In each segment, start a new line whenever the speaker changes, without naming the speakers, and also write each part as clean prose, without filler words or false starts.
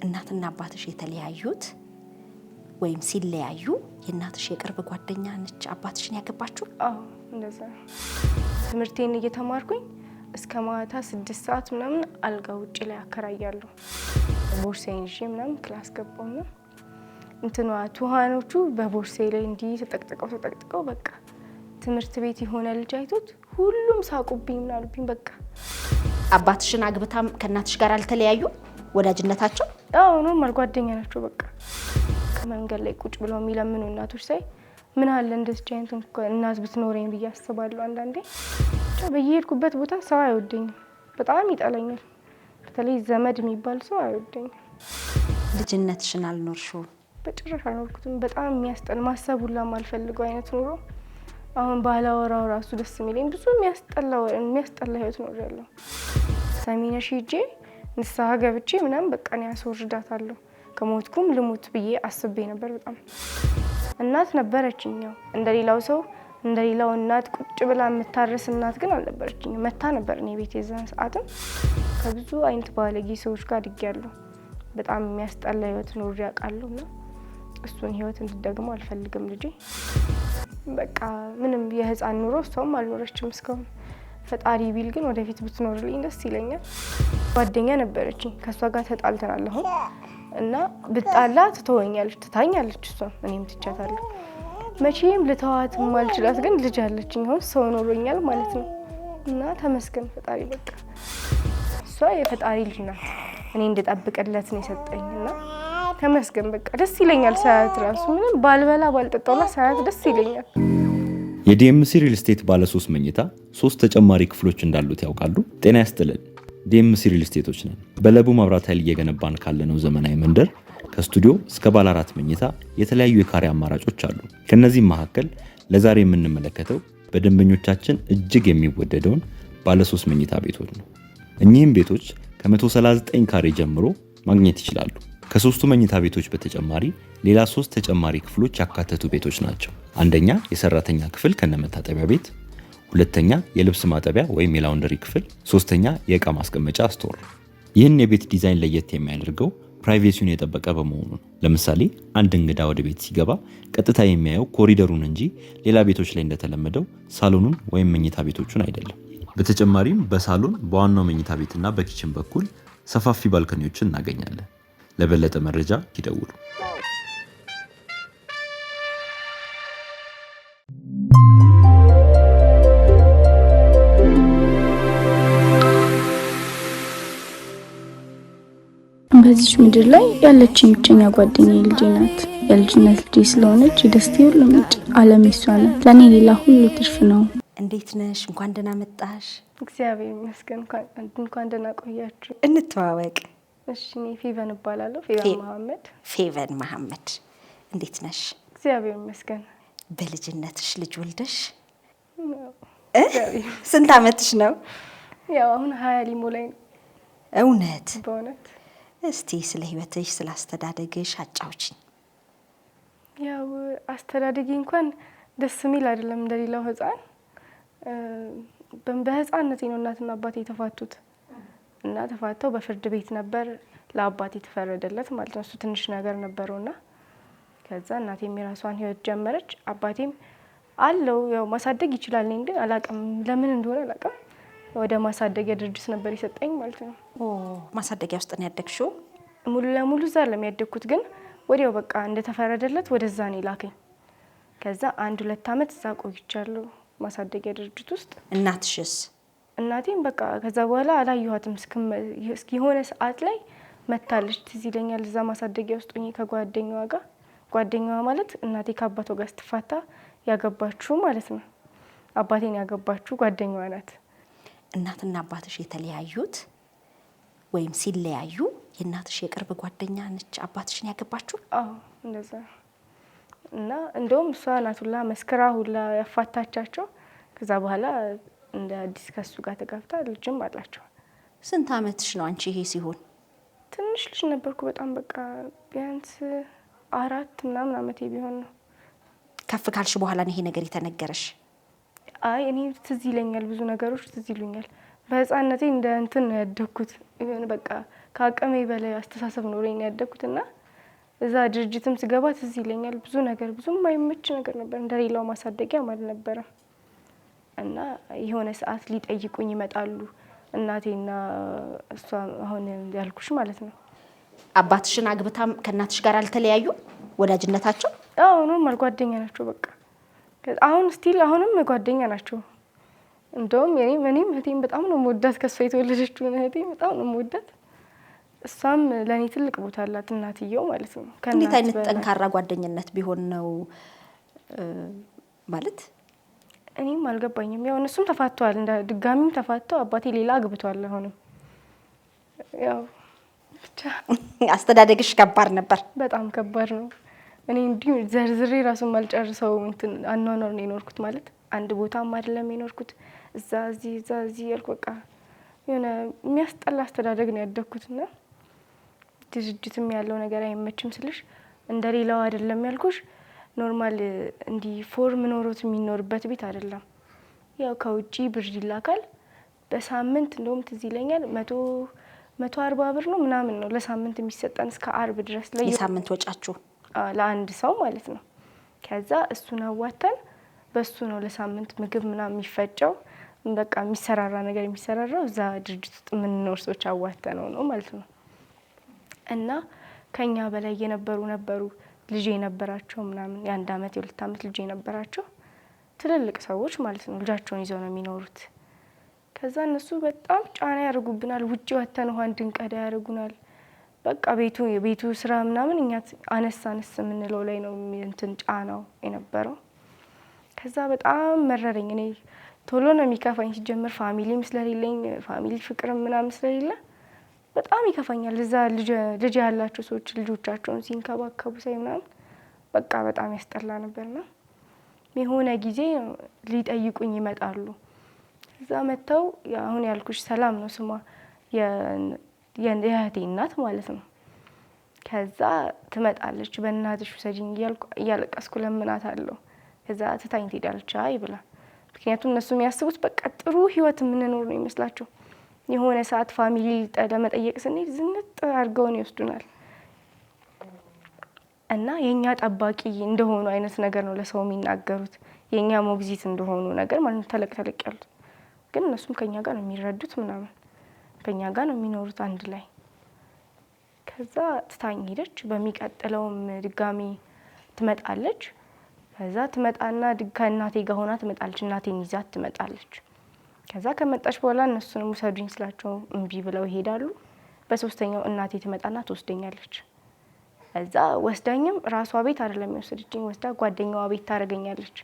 እናትና አባትሽ የተለያዩት ወይም ሲለያዩ የእናትሽ የቅርብ ጓደኛ ነች አባትሽን ያገባችሁ?
አዎ እንደዛ። ትምህርቴን እየተማርኩኝ እስከ ማታ 6 ሰዓት ምናምን አልጋ ውጪ ላይ አከራያለሁ። ቦርሳዬን ይዤ ምናምን ክላስ ገባውና ቱሃኖቹ በቦርሳዬ ላይ እንዲህ ተጠቅጥቀው በቃ ትምህርት ቤት የሆነ ልጅ አይቶት ሁሉም ሳቁብኝ ምን አሉብኝ። በቃ
አባትሽን አግብታም ከእናትሽ ጋር አልተለያዩ? ወዳጅነታቸው?
አዎ ኖርማል ጓደኛ ናቸው። በቃ ከመንገድ ላይ ቁጭ ብለው የሚለምኑ እናቶች ሳይ ምን አለ እንደዚህ አይነት እናት ብትኖረኝ ብዬ አስባለሁ። አንዳንዴ በየሄድኩበት ቦታ ሰው አይወደኝም፣ በጣም ይጠላኛል። በተለይ ዘመድ የሚባል ሰው አይወደኝም።
ልጅነትሽን አልኖርሽው?
በጭራሽ አልኖርኩትም። በጣም የሚያስጠላ ማሰብ ሁላ ማልፈልገው አይነት ኑሮ። አሁን ባላወራው ራሱ ደስ የሚለኝ ብዙ የሚያስጠላ ህይወት ኖሬያለሁ። ሰሚነሽ ሂጄ ንስሐ ገብቼ ምናምን በቃ እኔ አስወርዳታለሁ። ከሞትኩም ልሙት ብዬ አስቤ ነበር። በጣም እናት ነበረችኝ። እንደሌላው ሰው እንደሌላው እናት ቁጭ ብላ የምታርስ እናት ግን አልነበረችኝ። መታ ነበር እኔ ቤት የዛን ሰዓትም ከብዙ አይነት ባለጌ ሰዎች ጋር አድጌያለሁ። በጣም የሚያስጠላ ህይወት ኖሬ አውቃለሁና እሱን ህይወት እንድትደግመው አልፈልግም ልጄ። በቃ ምንም የህፃን ኑሮ እሷም አልኖረችም እስካሁን። ፈጣሪ ቢል ግን ወደፊት ብትኖርልኝ ደስ ይለኛል። ጓደኛ ነበረችኝ፣ ከሷ ጋር ተጣልተናል አሁን እና ብጣላ ትታኛለች እሷም እኔም ትቻታለሁ። መቼም ልተዋት ማልችላት ግን ልጅ አለችኝ አሁን ሰው ኖሮኛል ማለት ነው። እና ተመስገን ፈጣሪ። በቃ እሷ የፈጣሪ ልጅ ናት፣ እኔ እንድጠብቅለት ነው የሰጠኝ እና ተመስገን። በቃ ደስ ይለኛል ሳያት ራሱ ምንም ባልበላ ባልጠጣውና ሳያት ደስ ይለኛል።
የዲኤምሲ ሪል ስቴት ባለ 3 መኝታ 3 ተጨማሪ ክፍሎች እንዳሉት ያውቃሉ? ጤና ያስጥልን። ዲኤምሲ ሪል ስቴቶች ነን። በለቡ መብራት ኃይል እየገነባን ካለነው ዘመናዊ መንደር ከስቱዲዮ እስከ ባለ 4 መኝታ የተለያዩ የካሬ አማራጮች አሉ። ከነዚህም መካከል ለዛሬ የምንመለከተው በደንበኞቻችን እጅግ የሚወደደውን ባለ 3 መኝታ ቤቶች ነው። እኚህም ቤቶች ከ139 ካሬ ጀምሮ ማግኘት ይችላሉ። ከ3ቱ መኝታ ቤቶች በተጨማሪ ሌላ 3 ተጨማሪ ክፍሎች ያካተቱ ቤቶች ናቸው። አንደኛ የሰራተኛ ክፍል ከነመታጠቢያ ቤት፣ ሁለተኛ የልብስ ማጠቢያ ወይም የላውንደሪ ክፍል፣ ሶስተኛ የእቃ ማስቀመጫ ስቶር። ይህን የቤት ዲዛይን ለየት የሚያደርገው ፕራይቬሲውን የጠበቀ በመሆኑ ነው። ለምሳሌ አንድ እንግዳ ወደ ቤት ሲገባ ቀጥታ የሚያየው ኮሪደሩን እንጂ ሌላ ቤቶች ላይ እንደተለመደው ሳሎኑን ወይም መኝታ ቤቶቹን አይደለም። በተጨማሪም በሳሎን በዋናው መኝታ ቤትና በኪችን በኩል ሰፋፊ ባልኮኒዎችን እናገኛለን። ለበለጠ መረጃ ይደውሉ።
በዚህ ምድር ላይ ያለችኝ ብቸኛ ጓደኛዬ ልጄ ናት። የልጅነት ልጄ ስለሆነች የደስታዬ ሁሉ ምንጭ ዓለም እሷ ናት። ለእኔ ሌላ ሁሉ ትርፍ ነው።
እንዴት ነሽ? እንኳን ደህና መጣሽ።
እግዚአብሔር ይመስገን። እንኳን ደህና ቆያችሁ።
እንተዋወቅ።
እሺ፣ እኔ ፌቨን እባላለሁ። ፌቨን መሐመድ።
ፌቨን መሐመድ፣ እንዴት ነሽ?
እግዚአብሔር ይመስገን።
በልጅነትሽ ልጅ ወልደሽ ስንት አመትሽ ነው?
ያው አሁን 20 ሊሞላኝ ነው።
እውነት?
በእውነት።
እስቲ ስለ ህይወትሽ ስለ አስተዳደግሽ አጫውችኝ።
ያው አስተዳደጌ እንኳን ደስ የሚል አይደለም እንደሌላው ህፃን። በህፃንነቴ ነው እናትና አባቴ የተፋቱት እና ተፋተው በፍርድ ቤት ነበር ለአባቴ የተፈረደለት ማለት ነው። እሱ ትንሽ ነገር ነበረውና ከዛ እናቴም የራሷን ህይወት ጀመረች። አባቴም አለው ያው ማሳደግ ይችላል፣ ግን አላውቅም ለምን እንደሆነ አላውቅም። ወደ ማሳደጊያ ድርጅት ነበር የሰጠኝ ማለት ነው።
ማሳደጊያ ውስጥ ነው ያደግሽው?
ሙሉ ለሙሉ እዛ ለሚያደግኩት ግን ወዲያው በቃ እንደተፈረደለት ወደዛ ነው ላከኝ። ከዛ 1-2 አመት እዛ ቆይቻለሁ ማሳደጊያ ድርጅት ውስጥ።
እናትሽስ?
እናቴም በቃ ከዛ በኋላ አላየኋትም። እስኪ የሆነ ሰዓት ላይ መታለች ትዝ ይለኛል። እዛ ማሳደጊያ ውስጥ ሆኜ ከጓደኛዋ ጋር፣ ጓደኛዋ ማለት እናቴ ከአባቷ ጋር ስትፋታ ያገባችሁ ማለት ነው። አባቴን ያገባችሁ ጓደኛዋ ናት።
እናትና አባትሽ የተለያዩት ወይም ሲለያዩ የእናትሽ የቅርብ ጓደኛ ነች አባትሽን ያገባችሁ?
አዎ እንደዛ። እና እንደውም እሷ ናት ሁላ መስከራ ሁላ ያፋታቻቸው። ከዛ በኋላ እንደ አዲስ ከሱ ጋር ተጋብታ ልጅም አላቸው።
ስንት አመትሽ ነው አንቺ ይሄ ሲሆን?
ትንሽ ልጅ ነበርኩ በጣም በቃ ቢያንስ 4 ምናምን አመቴ ቢሆን ነው።
ከፍ ካልሽ በኋላ ነው ይሄ ነገር የተነገረሽ?
አይ እኔ ትዝ ይለኛል፣ ብዙ ነገሮች ትዝ ይሉኛል። በህፃንነቴ እንደ እንትን ያደግኩት በቃ ከአቅሜ በላይ አስተሳሰብ ኖሮኝ ያደኩትና እዛ ድርጅትም ስገባ ትዝ ይለኛል ብዙ ነገር ብዙም የማይመች ነገር ነበር። እንደሌላው ማሳደጊያ ማለት ነበር። እና የሆነ ሰዓት ሊጠይቁኝ ይመጣሉ እናቴና እሷ አሁን ያልኩሽ ማለት ነው።
አባትሽን አግብታም ከእናትሽ ጋር አልተለያዩ ወዳጅነታቸው?
አዎ ኖርማል ጓደኛ ናቸው በቃ። አሁን ስቲል አሁንም ጓደኛ ናቸው። እንደውም እኔም እህቴም በጣም ነው የምወዳት። ከሷ የተወለደችው እህቴ በጣም ነው የምወዳት። እሷም ለኔ ትልቅ ቦታ አላት እናትየው ማለት ነው።
እንዴት አይነት ጠንካራ ጓደኝነት ቢሆን ነው ማለት?
እኔም አልገባኝም። ያው እነሱም ተፋተዋል፣ እንደ ድጋሚም ተፋተው አባቴ ሌላ አግብቷል። አሁንም ያው ብቻ
አስተዳደግሽ ከባድ ነበር?
በጣም ከባድ ነው። እኔ እንዲሁ ዘርዝሬ ራሱን ማልጨርሰው እንትን አኗኗር ነው የኖርኩት። ማለት አንድ ቦታም አይደለም የኖርኩት፣ እዛ እዚህ ያልኩ በቃ የሆነ የሚያስጠላ አስተዳደግ ነው ያደግኩትና ድርጅትም ያለው ነገር አይመችም ስልሽ እንደሌላው አይደለም ያልኩሽ። ኖርማል እንዲህ ፎርም ኖሮት የሚኖርበት ቤት አይደለም። ያው ከውጪ ብር ይላካል በሳምንት እንደውም ትዝ ይለኛል 140 ብር ነው ምናምን ነው ለሳምንት የሚሰጠን እስከ አርብ ድረስ
የሳምንት ወጫችሁ
ለአንድ ሰው ማለት ነው። ከዛ እሱን አዋተን በሱ ነው ለሳምንት ምግብ ምናምን የሚፈጨው። በቃ የሚሰራራ ነገር የሚሰራራው እዛ ድርጅት ውስጥ የምንኖር ሰዎች አዋተነው ነው ማለት ነው። እና ከኛ በላይ የነበሩ ልጅ የነበራቸው ምናምን የ1 አመት የ2 አመት ልጅ የነበራቸው ትልልቅ ሰዎች ማለት ነው ልጃቸውን ይዘው ነው የሚኖሩት። ከዛ እነሱ በጣም ጫና ያደርጉብናል። ውጪ ወተን ውሃ እንድንቀዳ ያደርጉናል። በቃ የቤቱ ስራ ምናምን እኛ አነስ የምንለው ላይ ነው እንትን ጫናው የነበረው። ከዛ በጣም መረረኝ። እኔ ቶሎ ነው የሚከፋኝ ሲጀምር ፋሚሊም ስለሌለኝ ፋሚሊ ፍቅርም ምናምን ስለሌለ በጣም ይከፋኛል። እዛ ልጅ ያላቸው ሰዎች ልጆቻቸውን ሲንከባከቡ ሳይ ምናምን በቃ በጣም ያስጠላ ነበርና የሆነ ጊዜ ሊጠይቁኝ ይመጣሉ። እዛ መተው አሁን ያልኩሽ ሰላም ነው ስሟ የእህቴ እናት ማለት ነው። ከዛ ትመጣለች። በእናትሽ ውሰጂኝ እያለቀስኩ ለምናታለሁ። ከዛ ትታኝ ትሄዳለች አይ ብላ። ምክንያቱም እነሱ የሚያስቡት በቃ ጥሩ ህይወት የምንኖር ነው ይመስላቸው። የሆነ ሰዓት ፋሚሊ ለመጠየቅ ስንሄድ ዝንጥ አድርገውን ይወስዱናል። እና የኛ ጠባቂ እንደሆኑ አይነት ነገር ነው ለሰው የሚናገሩት። የኛ ሞግዚት እንደሆኑ ነገር ማለት ተለቅ ያሉት። ግን እነሱም ከኛ ጋር ነው የሚረዱት ምናምን ከኛ ጋር ነው የሚኖሩት አንድ ላይ። ከዛ ትታኝ ሄደች። በሚቀጥለውም ድጋሚ ትመጣለች። ከዛ ትመጣና ከእናቴ ጋር ሆና ትመጣለች። እናቴን ይዛት ትመጣለች። ከዛ ከመጣች በኋላ እነሱንም ውሰዱኝ ስላቸው እምቢ ብለው ይሄዳሉ። በሶስተኛው እናቴ ትመጣና ትወስደኛለች። ከዛ ወስዳኝም ራሷ ቤት አይደለም የወሰደችኝ፣ ወስዳ ጓደኛዋ ቤት ታረገኛለች።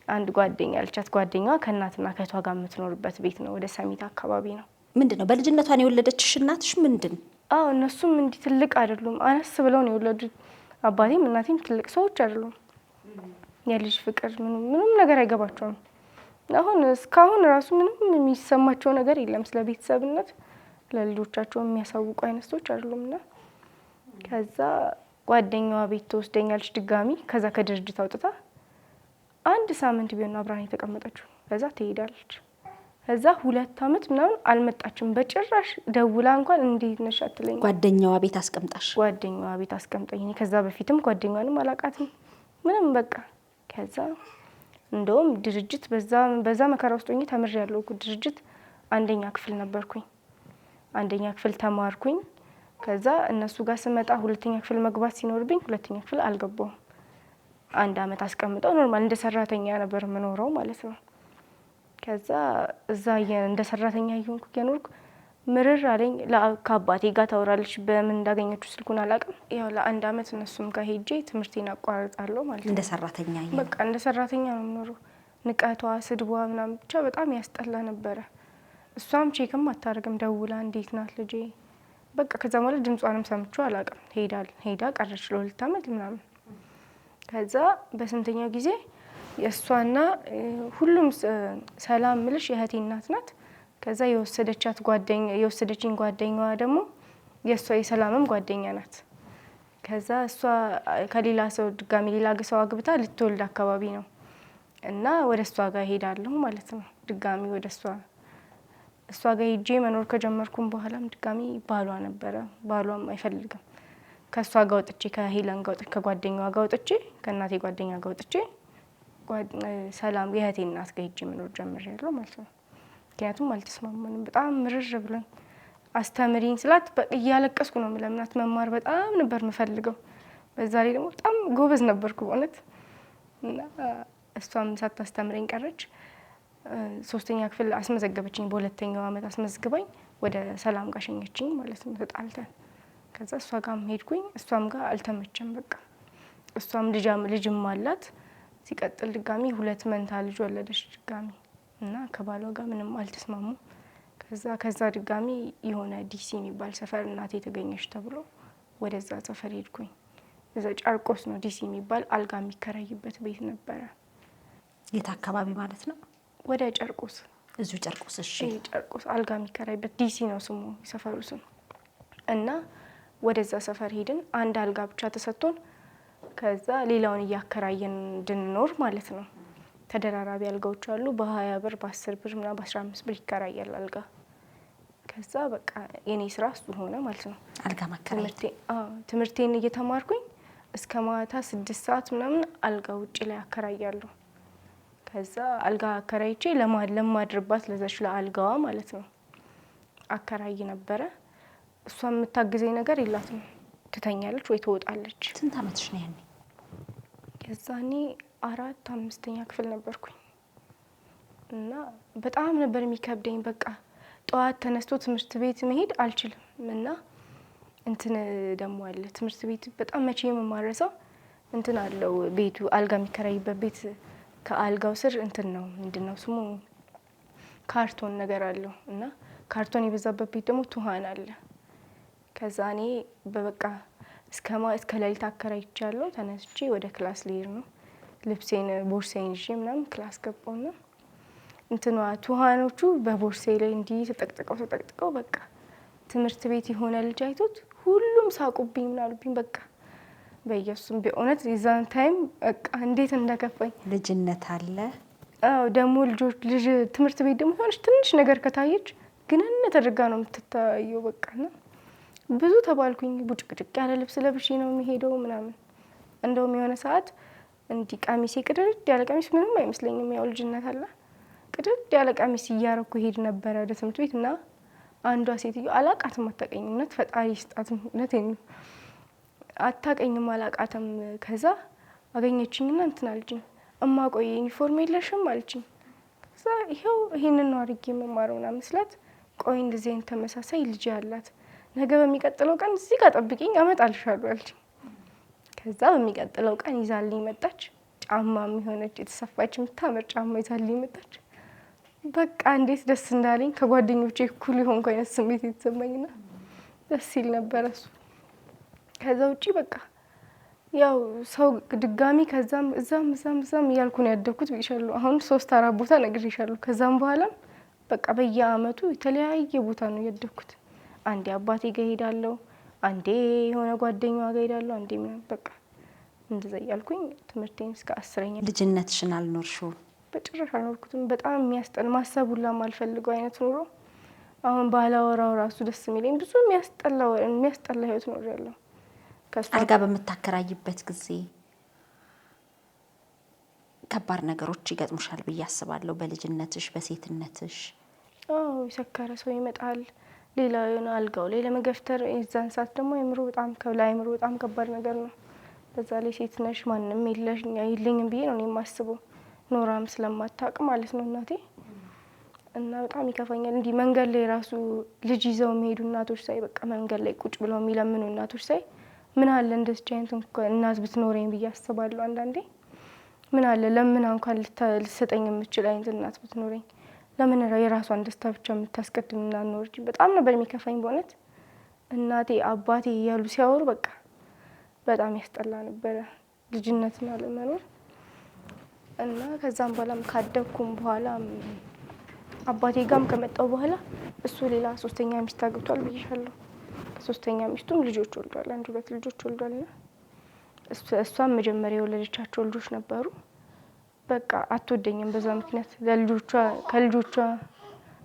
አንድ ጓደኛ አለቻት። ጓደኛዋ ከእናትና ከእህቷ ጋር የምትኖርበት ቤት ነው፣ ወደ ሰሚት አካባቢ ነው።
ምንድነው በልጅነቷ ነው የወለደችሽ እናትሽ? ምንድን?
አዎ እነሱም እንዲህ ትልቅ አይደሉም፣ አነስ ብለው ነው የወለዱት። አባቴም እናቴም ትልቅ ሰዎች አይደሉም። የልጅ ፍቅር ምንም ነገር አይገባቸውም። አሁን እስካሁን ራሱ ምንም የሚሰማቸው ነገር የለም ስለ ቤተሰብነት። ለልጆቻቸው የሚያሳውቁ አይነት ሰዎች አይደሉምና ከዛ ጓደኛዋ ቤት ትወስደኛለች ድጋሚ። ከዛ ከድርጅት አውጥታ 1 ሳምንት ቢሆን አብራን የተቀመጠችው። ከዛ ትሄዳለች። ከዛ 2 አመት ምናምን አልመጣችም በጭራሽ። ደውላ እንኳን እንዴት ነሽ አትለኝ።
ጓደኛዋ ቤት አስቀምጣሽ? ጓደኛዋ
ቤት አስቀምጠኝ። ከዛ በፊትም ጓደኛዋንም አላቃትም ምንም በቃ። ከዛ እንደውም ድርጅት በዛ መከራ ውስጥ ሆኜ ተምሬያለሁ። ድርጅት 1ኛ ክፍል ነበርኩኝ። 1ኛ ክፍል ተማርኩኝ። ከዛ እነሱ ጋር ስመጣ 2ኛ ክፍል መግባት ሲኖርብኝ 2ኛ ክፍል አልገባሁም። 1 አመት አስቀምጠው ኖርማል እንደ ሰራተኛ ነበር የምኖረው ማለት ነው። ከዛ እዛ እንደ ሰራተኛ እየኖርኩ ምርር አለኝ። ከአባቴ ጋር ታወራለች። በምን እንዳገኘችው ስልኩን አላውቅም። ያው ለ1 አመት እነሱም ጋር ሄጄ ትምህርቴን አቋርጣለሁ ማለት ነው።
እንደ ሰራተኛ
በቃ እንደ ሰራተኛ ነው የምኖረው። ንቀቷ፣ ስድቧ ምናምን ብቻ በጣም ያስጠላ ነበረ። እሷም ቼክም አታደርግም ደውላ እንዴት ናት ልጄ በቃ። ከዛ ማለት ድምጿንም ሰምቼው አላውቅም። ሄዳ ቀረች ለ2 አመት ምናምን። ከዛ በስንተኛው ጊዜ የእሷና ሁሉም ሰላም ምልሽ የእህቴ እናት ናት። ከዛ የወሰደችኝ ጓደኛዋ ደግሞ የእሷ የሰላምም ጓደኛ ናት። ከዛ እሷ ከሌላ ሰው ድጋሚ ሌላ ሰው አግብታ ልትወልድ አካባቢ ነው እና ወደ እሷ ጋር ሄዳለሁ ማለት ነው። ድጋሚ ወደ እሷ እሷ ጋር ሄጄ መኖር ከጀመርኩም በኋላም ድጋሚ ባሏ ነበረ። ባሏም አይፈልግም። ከእሷ ጋር ወጥቼ ከሄለን ጋር ወጥቼ ከጓደኛዋ ጋር ወጥቼ ከእናቴ ጓደኛ ጋር ወጥቼ ሰላም የእህቴ እናት ጋር ሄጄ መኖር ጀምሬያለሁ ማለት ነው። ምክንያቱም አልተስማማንም። በጣም ምርር ብለን አስተምሪኝ ስላት እያለቀስኩ ነው የምለምናት። መማር በጣም ነበር የምፈልገው። በዛ ላይ ደግሞ በጣም ጎበዝ ነበርኩ በእውነት እና እሷም ሳታስተምረኝ ቀረች። 3ኛ ክፍል አስመዘገበችኝ። በሁለተኛው አመት አስመዝግባኝ ወደ ሰላም ጋር ሸኘችኝ ማለት ነው ተጣልተን። ከዛ እሷ ጋርም ሄድኩኝ። እሷም ጋር አልተመቸም በቃ። እሷም ልጅም አላት። ሲቀጥል ድጋሚ 2 መንታ ልጅ ወለደች ድጋሚ እና ከባሏ ጋር ምንም አልተስማሙም። ከዛ ድጋሚ የሆነ ዲሲ የሚባል ሰፈር እናቴ ተገኘች ተብሎ ወደዛ ሰፈር ሄድኩኝ። እዛ ጨርቆስ ነው ዲሲ የሚባል አልጋ የሚከራይበት ቤት ነበረ።
የት አካባቢ ማለት ነው?
ወደ ጨርቆስ።
እዙ ጨርቆስ። እሺ
ጨርቆስ አልጋ የሚከራይበት ዲሲ ነው ስሙ የሰፈሩ ስም። እና ወደዛ ሰፈር ሄድን። አንድ አልጋ ብቻ ተሰጥቶን ከዛ ሌላውን እያከራየን እንድንኖር ማለት ነው። ተደራራቢ አልጋዎች አሉ። በ20 ብር በ10 ብር እና በ15 ብር ይከራያል አልጋ። ከዛ በቃ የኔ ስራ እሱ ሆነ ማለት ነው።
አልጋ ማከራየት።
ትምህርቴን እየተማርኩኝ እስከ ማታ 6 ሰዓት ምናምን አልጋ ውጪ ላይ አከራያለሁ። ከዛ አልጋ አከራይቼ ለማድርባት ለዛች ለአልጋዋ ማለት ነው አከራይ ነበረ። እሷ የምታግዘኝ ነገር የላትም። ትተኛለች ወይ ትወጣለች።
ስንት አመትሽ ነው ያኔ?
የዛኔ 4 5ኛ ክፍል ነበርኩኝ እና በጣም ነበር የሚከብደኝ። በቃ ጠዋት ተነስቶ ትምህርት ቤት መሄድ አልችልም እና እንትን ደሞ አለ ትምህርት ቤት በጣም መቼም የማረሳው እንትን አለው ቤቱ አልጋ የሚከራይበት ቤት ከአልጋው ስር እንትን ነው ምንድነው ስሙ ካርቶን ነገር አለው እና ካርቶን የበዛበት ቤት ደግሞ ቱሃን አለ። ከዛ እኔ በበቃ እስከ ሌሊት አከራይቻለሁ። ተነስቼ ወደ ክላስ ልሄድ ነው። ልብሴን ቦርሳዬን ይዤ ምናምን ክላስ ገባውና እንትኗ ቱሃኖቹ በቦርሴ ላይ እንዲህ ተጠቅጥቀው በቃ ትምህርት ቤት የሆነ ልጅ አይቶት ሁሉም ሳቁብኝ ምናሉብኝ በቃ በኢየሱስም በእውነት የዛን ታይም በቃ እንዴት እንደከፋኝ።
ልጅነት አለ።
አዎ ደግሞ ልጅ ትምህርት ቤት ደግሞ ሆነች ትንሽ ነገር ከታየች ግንነ ተደርጋ ነው የምትታየው በቃና ብዙ ተባልኩኝ። ቡጭቅጭቅ ያለ ልብስ ለብሼ ነው የሚሄደው ምናምን። እንደውም የሆነ ሰዓት እንዲ ቀሚሴ ቅድድ ያለ ቀሚስ ምንም አይመስለኝም። ያው ልጅነት አለ። ቅድድ ያለ ቀሚስ እያረኩ ሄድ ነበር ወደ ትምህርት ቤት እና አንዷ ሴትዮ አላቃትም አታቀኝም። እውነት ፈጣሪ ይስጣት እውነቴን ነው አታቀኝም አላቃትም። ከዛ አገኘችኝና እንትን አለችኝ እማቆይ ዩኒፎርም የለሽም አለችኝ። ከዛ ይሄንን ነው አድርጌ መማረው ምናምን ስላት ቆይ እንደዚህ አይነት ተመሳሳይ ልጅ ያላት ነገ በሚቀጥለው ቀን እዚህ ጋር ጠብቂኝ አመጣልሻለሁ አለችኝ። ከዛ በሚቀጥለው ቀን ይዛልኝ መጣች። ጫማም የሆነች የተሰፋች የምታምር ጫማ ይዛልኝ መጣች። በቃ እንዴት ደስ እንዳለኝ ከጓደኞቼ እኩል የሆንኩ አይነት ስሜት የተሰማኝና ደስ ይል ነበር እሱ። ከዛ ውጪ በቃ ያው ሰው ድጋሚ ከዛም እዛም እያልኩ ነው ያደግኩት ብዬሻለሁ። አሁን 3 4 ቦታ ነግሬሻለሁ። ከዛም በኋላም በቃ በየአመቱ የተለያየ ቦታ ነው ያደግኩት። አንዴ አባቴ ጋር ሄዳለሁ፣ አንዴ የሆነ ጓደኛዋ ጋር ሄዳለሁ፣ አንዴ ምናምን በቃ እንደዛ እያልኩኝ ትምህርቴን እስከ 10ኛ።
ልጅነትሽን አልኖርሽው?
በጭራሽ አልኖርኩትም። በጣም የሚያስጠላ ማሰብ ሁላ የማልፈልገው አይነት ኑሮ አሁን ባላወራው ራሱ ደስ የሚለኝ ብዙ የሚያስጠላ ህይወት ኖሬያለሁ።
አልጋ በምታከራይበት ጊዜ ከባድ ነገሮች ይገጥሙሻል ብዬ አስባለሁ። በልጅነትሽ በሴትነትሽ።
አዎ የሰከረ ሰው ይመጣል። ሌላ የሆነ አልጋው ላይ ለመገፍተር የዛን ሰዓት ደግሞ አይምሮ በጣም ከባድ ነገር ነው። በዛ ላይ ሴት ነሽ ማንም የለኝም ብዬ ነው የማስበው። ኖራም ስለማታውቅ ማለት ነው እናቴ እና በጣም ይከፋኛል። እንዲህ መንገድ ላይ ራሱ ልጅ ይዘው የሚሄዱ እናቶች ሳይ በቃ መንገድ ላይ ቁጭ ብለው የሚለምኑ እናቶች ሳይ ምን አለ እንደዚህ አይነት እናት ብትኖረኝ ብዬ አስባለሁ አንዳንዴ። ምን አለ ለምን እንኳን ልትሰጠኝ የምትችል አይነት እናት ብትኖረኝ፣ ለምን የራሷን ደስታ ብቻ የምታስቀድም እና ኖር። በጣም ነበር የሚከፋኝ በእውነት። እናቴ አባቴ እያሉ ሲያወሩ በቃ በጣም ያስጠላ ነበረ ልጅነትን አለመኖር። እና ከዛም በኋላም ካደኩም በኋላ አባቴ ጋርም ከመጣው በኋላ እሱ ሌላ 3ኛ ሚስት አግብቷል ብዬሻለሁ። ከ3ኛ ሚስቱም ልጆች ወልዷል፣ 1 2 ልጆች ወልዷልና እሷም መጀመሪያ የወለደቻቸው ልጆች ነበሩ። በቃ አትወደኝም በዛ ምክንያት ከልጆቿ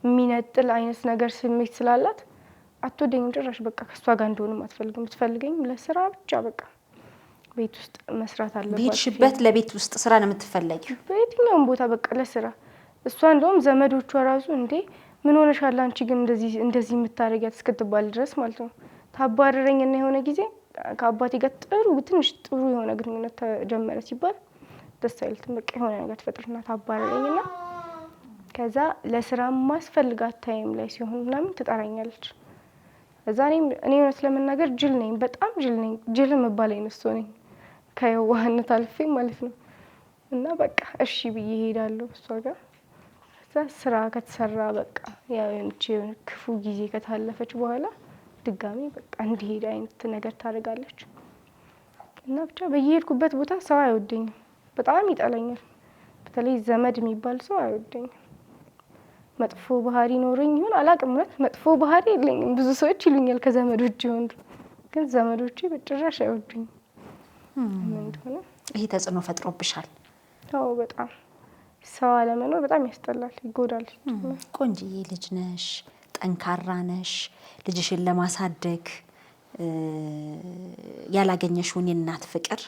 የሚነጥል አይነት ነገር ስሜት ስላላት አትወደኝም ጭራሽ። በቃ ከሷ ጋር እንደሆነም አትፈልግም። ብትፈልገኝ ለስራ ብቻ በቃ ቤት ውስጥ መስራት አለባት።
በሄድሽበት ለቤት ውስጥ ስራ ነው የምትፈልጊው?
በየትኛውም ቦታ በቃ ለስራ። እሷ እንደውም ዘመዶቿ ራሱ እንዴ ምን ሆነሻል አንቺ ግን እንደዚህ የምታደርጊያት እስክትባል ድረስ ማለት ነው። ታባረረኝና የሆነ ጊዜ ከአባቴ ጋር ትንሽ ጥሩ የሆነ ግንኙነት ተጀመረ ሲባል ደስ አይልትም። በቃ የሆነ ነገር ትፈጥርና ታባረረኝና ከዛ ለስራ ማስፈልጋት ታይም ላይ ሲሆን ምናምን ትጠራኛለች። እዛ እኔ እውነት ለመናገር ጅል ነኝ፣ በጣም ጅል ነኝ። ጅል መባል አይነት ሰው ነኝ ከየዋህነት አልፌ ማለት ነው። እና በቃ እሺ ብዬ እሄዳለሁ እሷ ጋር። ከዛ ስራ ከተሰራ በቃ ያው ክፉ ጊዜ ከታለፈች በኋላ ድጋሚ በቃ እንዲሄድ አይነት ነገር ታደርጋለች። እና ብቻ በየሄድኩበት ቦታ ሰው አይወደኝም፣ በጣም ይጠላኛል። በተለይ ዘመድ የሚባል ሰው አይወደኝም። መጥፎ ባህሪ ኖሮኝ ይሁን አላውቅም፣ እውነት መጥፎ ባህሪ የለኝም። ብዙ ሰዎች ይሉኛል ከዘመዶቼ ወንዱ፣ ግን ዘመዶቼ በጭራሽ አይወዱኝም። ምን እንደሆነ
ይሄ ተጽዕኖ ፈጥሮብሻል?
አዎ በጣም ሰው አለመኖር በጣም ያስጠላል፣ ይጎዳል።
ቆንጂዬ ልጅ ነሽ፣ ጠንካራ ነሽ። ልጅሽን ለማሳደግ ያላገኘሽውን የእናት ፍቅር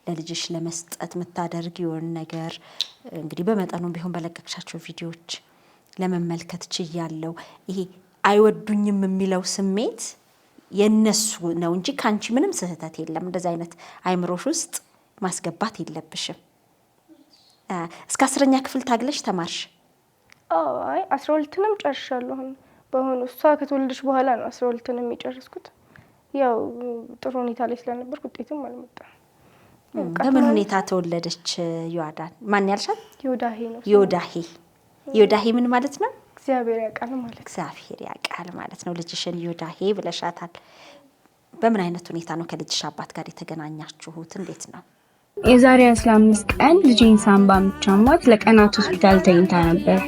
ለልጅሽ ለመስጠት የምታደርጊውን ነገር እንግዲህ በመጠኑም ቢሆን በለቀቅሻቸው ቪዲዮዎች ለመመልከት ችያለሁ። ይሄ አይወዱኝም የሚለው ስሜት የነሱ ነው እንጂ ካንቺ ምንም ስህተት የለም። እንደዚህ አይነት አይምሮሽ ውስጥ ማስገባት የለብሽም። እስከ 10ኛ ክፍል ታግለሽ ተማርሽ?
አዎ አይ 12ንም ጨርሻለሁ። በአሁኑ እሷ ከተወለደች በኋላ ነው 12ንም የጨረስኩት። ያው ጥሩ ሁኔታ ላይ ስለነበርኩ ውጤቱም አልመጣም።
በምን ሁኔታ ተወለደች ዮአዳን? ማን ያልሻት?
ዮዳሄ ነው።
ዮዳሄ ምን ማለት ነው?
እግዚአብሔር ያውቃል ማለት።
እግዚአብሔር ያውቃል ማለት ነው። ልጅሽን ዮዳሄ ብለሻታል። በምን አይነት ሁኔታ ነው ከልጅሽ አባት ጋር የተገናኛችሁት? እንዴት ነው?
የዛሬ 15 ቀን ልጄን ሳምባ ምቻማት ለቀናት ሆስፒታል ተኝታ ነበር።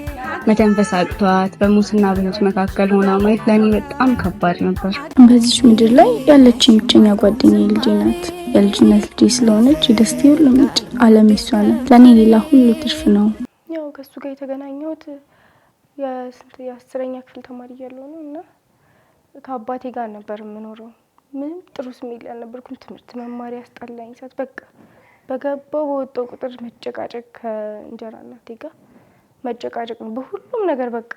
መተንፈስ አቅቷት በሙስና በህይወት መካከል ሆና ማየት ለኔ በጣም ከባድ ነበር።
በዚች ምድር ላይ ያለችኝ ብቸኛ ጓደኛዬ ልጄ ናት። የልጅነት ልጄ ስለሆነች የደስታዬ ሁሉ ምንጭ ዓለም እሷ ናት። ለኔ ሌላ ሁሉ ትርፍ ነው።
ያው ከሱ ጋር የተገናኘሁት የ10ኛ ክፍል ተማሪ እያለሁ ነው እና ከአባቴ ጋር ነበር የምኖረው። ምንም ጥሩ ስሜት አልነበርኩም። ትምህርት መማር ያስጠላኝ ሰዓት በቃ በገባው በወጣው ቁጥር መጨቃጨቅ፣ ከእንጀራ እናቴ ጋር መጨቃጨቅ ነው በሁሉም ነገር በቃ።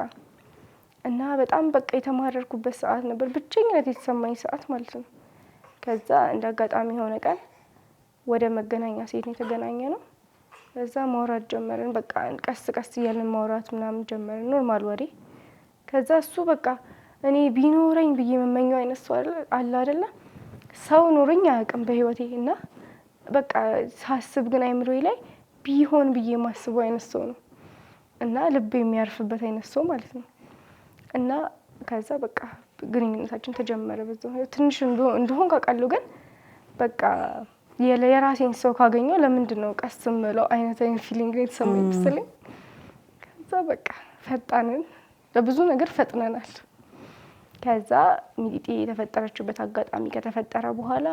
እና በጣም በቃ የተማረርኩበት ሰዓት ነበር፣ ብቸኝነት የተሰማኝ ሰዓት ማለት ነው። ከዛ እንደ አጋጣሚ የሆነ ቀን ወደ መገናኛ ሲሄድ ነው የተገናኘ ነው። ከዛ ማውራት ጀመርን። በቃ ቀስ ቀስ እያልን ማውራት ምናምን ጀመርን፣ ኖርማል ወሬ። ከዛ እሱ በቃ እኔ ቢኖረኝ ብዬ የምመኘው አይነት ሰው አለ አይደለ? ሰው ኖረኝ አያውቅም በህይወቴ እና በቃ ሳስብ ግን አይምሮዬ ላይ ቢሆን ብዬ የማስበው አይነት ሰው ነው እና ልብ የሚያርፍበት አይነት ሰው ማለት ነው። እና ከዛ በቃ ግንኙነታችን ተጀመረ። በዛው ትንሽ እንደሆን ካውቃለሁ፣ ግን በቃ የራሴን ሰው ካገኘው ለምንድን ነው ቀስ የምለው አይነት ፊሊንግ የተሰማኝ መሰለኝ። ከዛ በቃ ፈጣንን፣ ለብዙ ነገር ፈጥነናል። ከዛ ሚጢጢ የተፈጠረችበት አጋጣሚ ከተፈጠረ በኋላ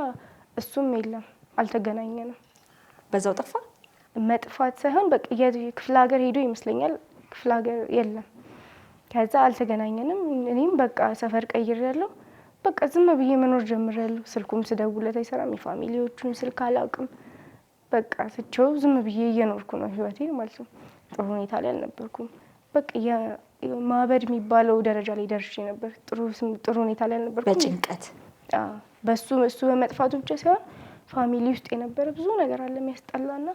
እሱም የለም፣ አልተገናኘንም።
በዛው ጠፋ።
መጥፋት ሳይሆን በቃ የክፍለ ሀገር ሄዶ ይመስለኛል፣ ክፍለ ሀገር የለም። ከዛ አልተገናኘንም። እኔም በቃ ሰፈር ቀይሬያለሁ። በቃ ዝም ብዬ መኖር ጀምሬያለሁ። ስልኩም ስደውልለት አይሰራም። የፋሚሊዎቹን ስልክ አላውቅም። በቃ ስቸው ዝም ብዬ እየኖርኩ ነው ህይወቴን ማለት ነው። ጥሩ ሁኔታ ላይ አልነበርኩም። በቃ ማበድ የሚባለው ደረጃ ላይ ደርሼ ነበር። ጥሩ ሁኔታ ላይ አልነበርኩም።
በጭንቀት
እሱ በመጥፋቱ ብቻ ሳይሆን ፋሚሊ ውስጥ የነበረ ብዙ ነገር አለ የሚያስጠላና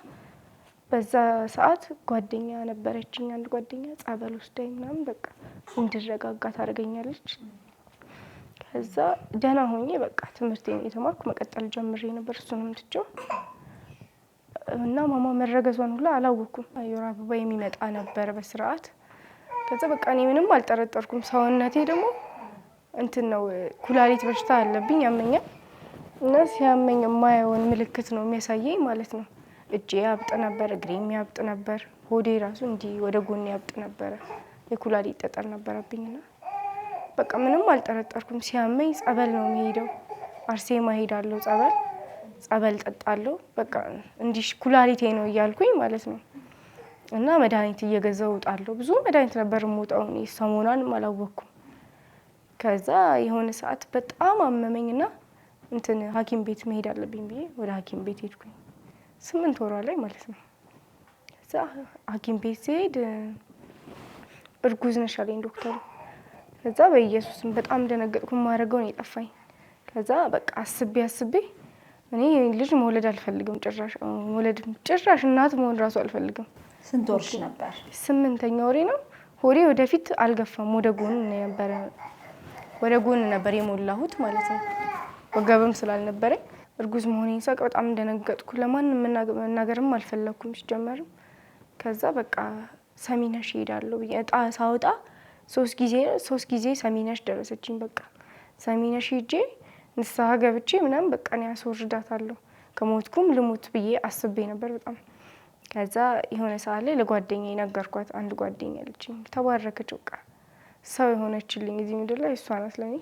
በዛ ሰዓት ጓደኛ ነበረችኝ። አንድ ጓደኛ ጸበል ወስዳኝ ምናምን በቃ እንድረጋጋ ታደርገኛለች። ከዛ ደህና ሆኜ በቃ ትምህርቴን የተማርኩ መቀጠል ጀምሬ ነበር። እሱንም ትቼው እና ማማ መረገዟን ሁላ አላወኩም። የወር አበባ የሚመጣ ነበር በስርዓት። ከዛ በቃ እኔ ምንም አልጠረጠርኩም። ሰውነቴ ደግሞ እንትን ነው፣ ኩላሊት በሽታ አለብኝ፣ ያመኛል። እና ሲያመኝ የማየውን ምልክት ነው የሚያሳየኝ ማለት ነው። እጄ ያብጥ ነበር፣ እግሬ ያብጥ ነበር፣ ሆዴ ራሱ እንዲህ ወደ ጎን ያብጥ ነበር። የኩላሊት ጠጠር ነበረብኝና በቃ ምንም አልጠረጠርኩም። ሲያመኝ ጸበል ነው የሚሄደው። አርሴማ ሄዳለሁ፣ ጸበል ጠጣለሁ። በቃ እንዲህ ኩላሊቴ ነው እያልኩኝ ማለት ነው። እና መድኃኒት እየገዛው እወጣለሁ። ብዙ መድኃኒት ነበር የምወጣው እኔ ሰሞኗንም አላወቅኩም። ከዛ የሆነ ሰዓት በጣም አመመኝና እንትን ሐኪም ቤት መሄድ አለብኝ ብዬ ወደ ሐኪም ቤት ሄድኩኝ። 8 ወሯ ላይ ማለት ነው። ከዛ ሐኪም ቤት ሲሄድ እርጉዝ ነሽ አለኝ ዶክተሩ። ከዛ በኢየሱስም በጣም ደነገጥኩ። ማረገው ነው የጠፋኝ። ከዛ በቃ አስቤ እኔ ልጅ መውለድ አልፈልግም ጭራሽ እናት መሆን ራሱ አልፈልግም።
ስንት ወርሽ ነበር?
8ኛ ወሬ ነው። ሆዴ ወደፊት አልገፋም፣ ወደ ጎን ነበር የሞላሁት ማለት ነው። ወገብም ስላልነበረኝ እርጉዝ መሆኔን ሳቅ በጣም እንደነገጥኩ። ለማንም መናገርም አልፈለኩም ሲጀመርም። ከዛ በቃ ሰሚነሽ እሄዳለሁ ብዬ እጣ ሳወጣ 3 ጊዜ ሰሚነሽ ደረሰችኝ። በቃ ሰሚነሽ ሄጄ ንስሐ ገብቼ ምናምን በቃ እኔ አስወርዳታለሁ ከሞትኩም ልሙት ብዬ አስቤ ነበር በጣም። ከዛ የሆነ ሰዓት ላይ ለጓደኛዬ ነገርኳት። አንድ ጓደኛዬ አለችኝ፣ ተባረከች። በቃ ሰው የሆነችልኝ እዚህ ምድር ላይ እሷ ናት ለኔ።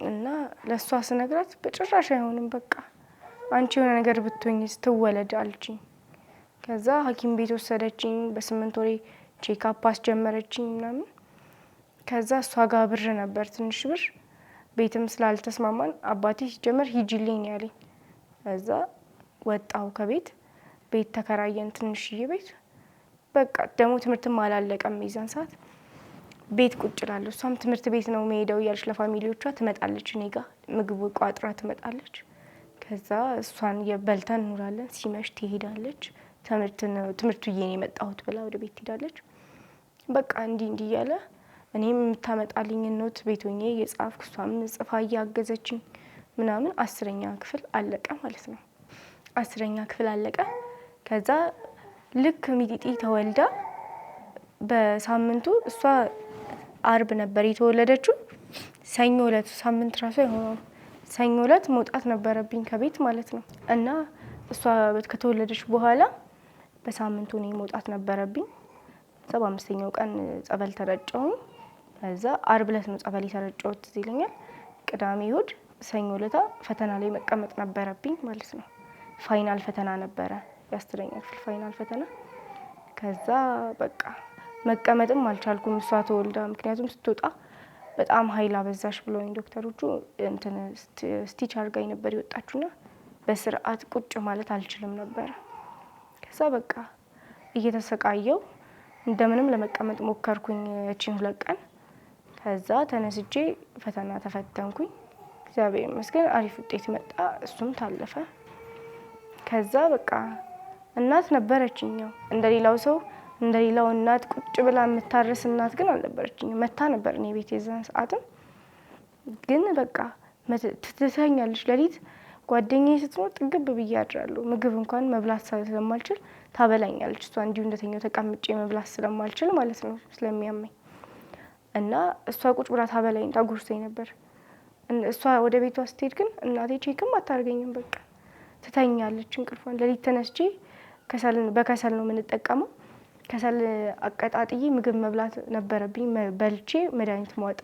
እና ለእሷ ስነግራት በጭራሽ አይሆንም በቃ አንቺ የሆነ ነገር ብትሆኝ ስትወለድ አለችኝ። ከዛ ሐኪም ቤት ወሰደችኝ። በ8 ወሬ ቼክአፕ አስጀመረችኝ ምናምን። ከዛ እሷ ጋር ብር ነበር ትንሽ ብር፣ ቤትም ስላልተስማማን አባቴ ሲጀመር ሂጂልኝ ያለኝ። ከዛ ወጣው ከቤት ተከራየን ትንሽዬ ቤት። በቃ ደግሞ ትምህርትም አላለቀም የዛን ሰዓት። ቤት ቁጭ እላለሁ። እሷም ትምህርት ቤት ነው መሄደው እያለች ለፋሚሊዎቿ ትመጣለች፣ እኔ ጋር ምግብ ቋጥራ ትመጣለች። ከዛ እሷን የበልተን እንውላለን። ሲመሽ ትሄዳለች። ትምህርቱ ነው የመጣሁት ብላ ወደ ቤት ትሄዳለች። በቃ እንዲህ እያለ እኔም የምታመጣልኝ ኖት ቤት ሆኜ የጻፍኩ እሷም ጽፋ እያገዘችኝ ምናምን 10ኛ ክፍል አለቀ ማለት ነው። 10ኛ ክፍል አለቀ። ከዛ ልክ ሚጢጢ ተወልዳ በሳምንቱ እሷ አርብ ነበር የተወለደችው። ሰኞ ዕለት ሳምንት ራሱ አይሆነውም። ሰኞ ዕለት መውጣት ነበረብኝ ከቤት ማለት ነው። እና እሷ ከተወለደች በኋላ በሳምንቱ እኔ መውጣት ነበረብኝ። 75ኛው ቀን ጸበል ተረጨሁኝ። ከዛ አርብ ዕለት ነው ጸበል የተረጨሁት ትዝ ይለኛል። ቅዳሜ እሑድ፣ ሰኞ ዕለት ፈተና ላይ መቀመጥ ነበረብኝ ማለት ነው። ፋይናል ፈተና ነበረ፣ የ10ኛ ክፍል ፋይናል ፈተና። ከዛ በቃ መቀመጥም አልቻልኩም እሷ ተወልዳ። ምክንያቱም ስትወጣ በጣም ኃይል አበዛሽ ብለውኝ ዶክተሮቹ እንትን ስቲች አድርጋኝ ነበር የወጣችሁና በስርዓት ቁጭ ማለት አልችልም ነበር። ከዛ በቃ እየተሰቃየው እንደምንም ለመቀመጥ ሞከርኩኝ እቺን 2 ቀን። ከዛ ተነስቼ ፈተና ተፈተንኩኝ። እግዚአብሔር ይመስገን አሪፍ ውጤት መጣ፣ እሱም ታለፈ። ከዛ በቃ እናት ነበረችኝ። እንደሌላው ሰው እንደሌላው እናት ቁጭ ብላ የምታርስ እናት ግን አልነበረችኝ። መታ ነበር እኔ ቤት የዛን ሰዓትም ግን በቃ ትተኛለች። ሌሊት ጓደኛዬ ስትኖር ጥግብ ብዬ አድራለሁ። ምግብ እንኳን መብላት ስለማልችል ታበላኛለች እሷ። እንዲሁ እንደተኛው ተቀምጬ መብላት ስለማልችል ማለት ነው ስለሚያመኝ። እና እሷ ቁጭ ብላ ታበላኝ ታጉርሰኝ ነበር። እሷ ወደ ቤቷ ስትሄድ ግን እናቴ ቼክም አታርገኝም። በቃ ትተኛለች እንቅልፏን። ሌሊት ተነስቼ በከሰል ነው የምንጠቀመው። ከሰል አቀጣጥዬ ምግብ መብላት ነበረብኝ። በልቼ መድኃኒት መዋጥ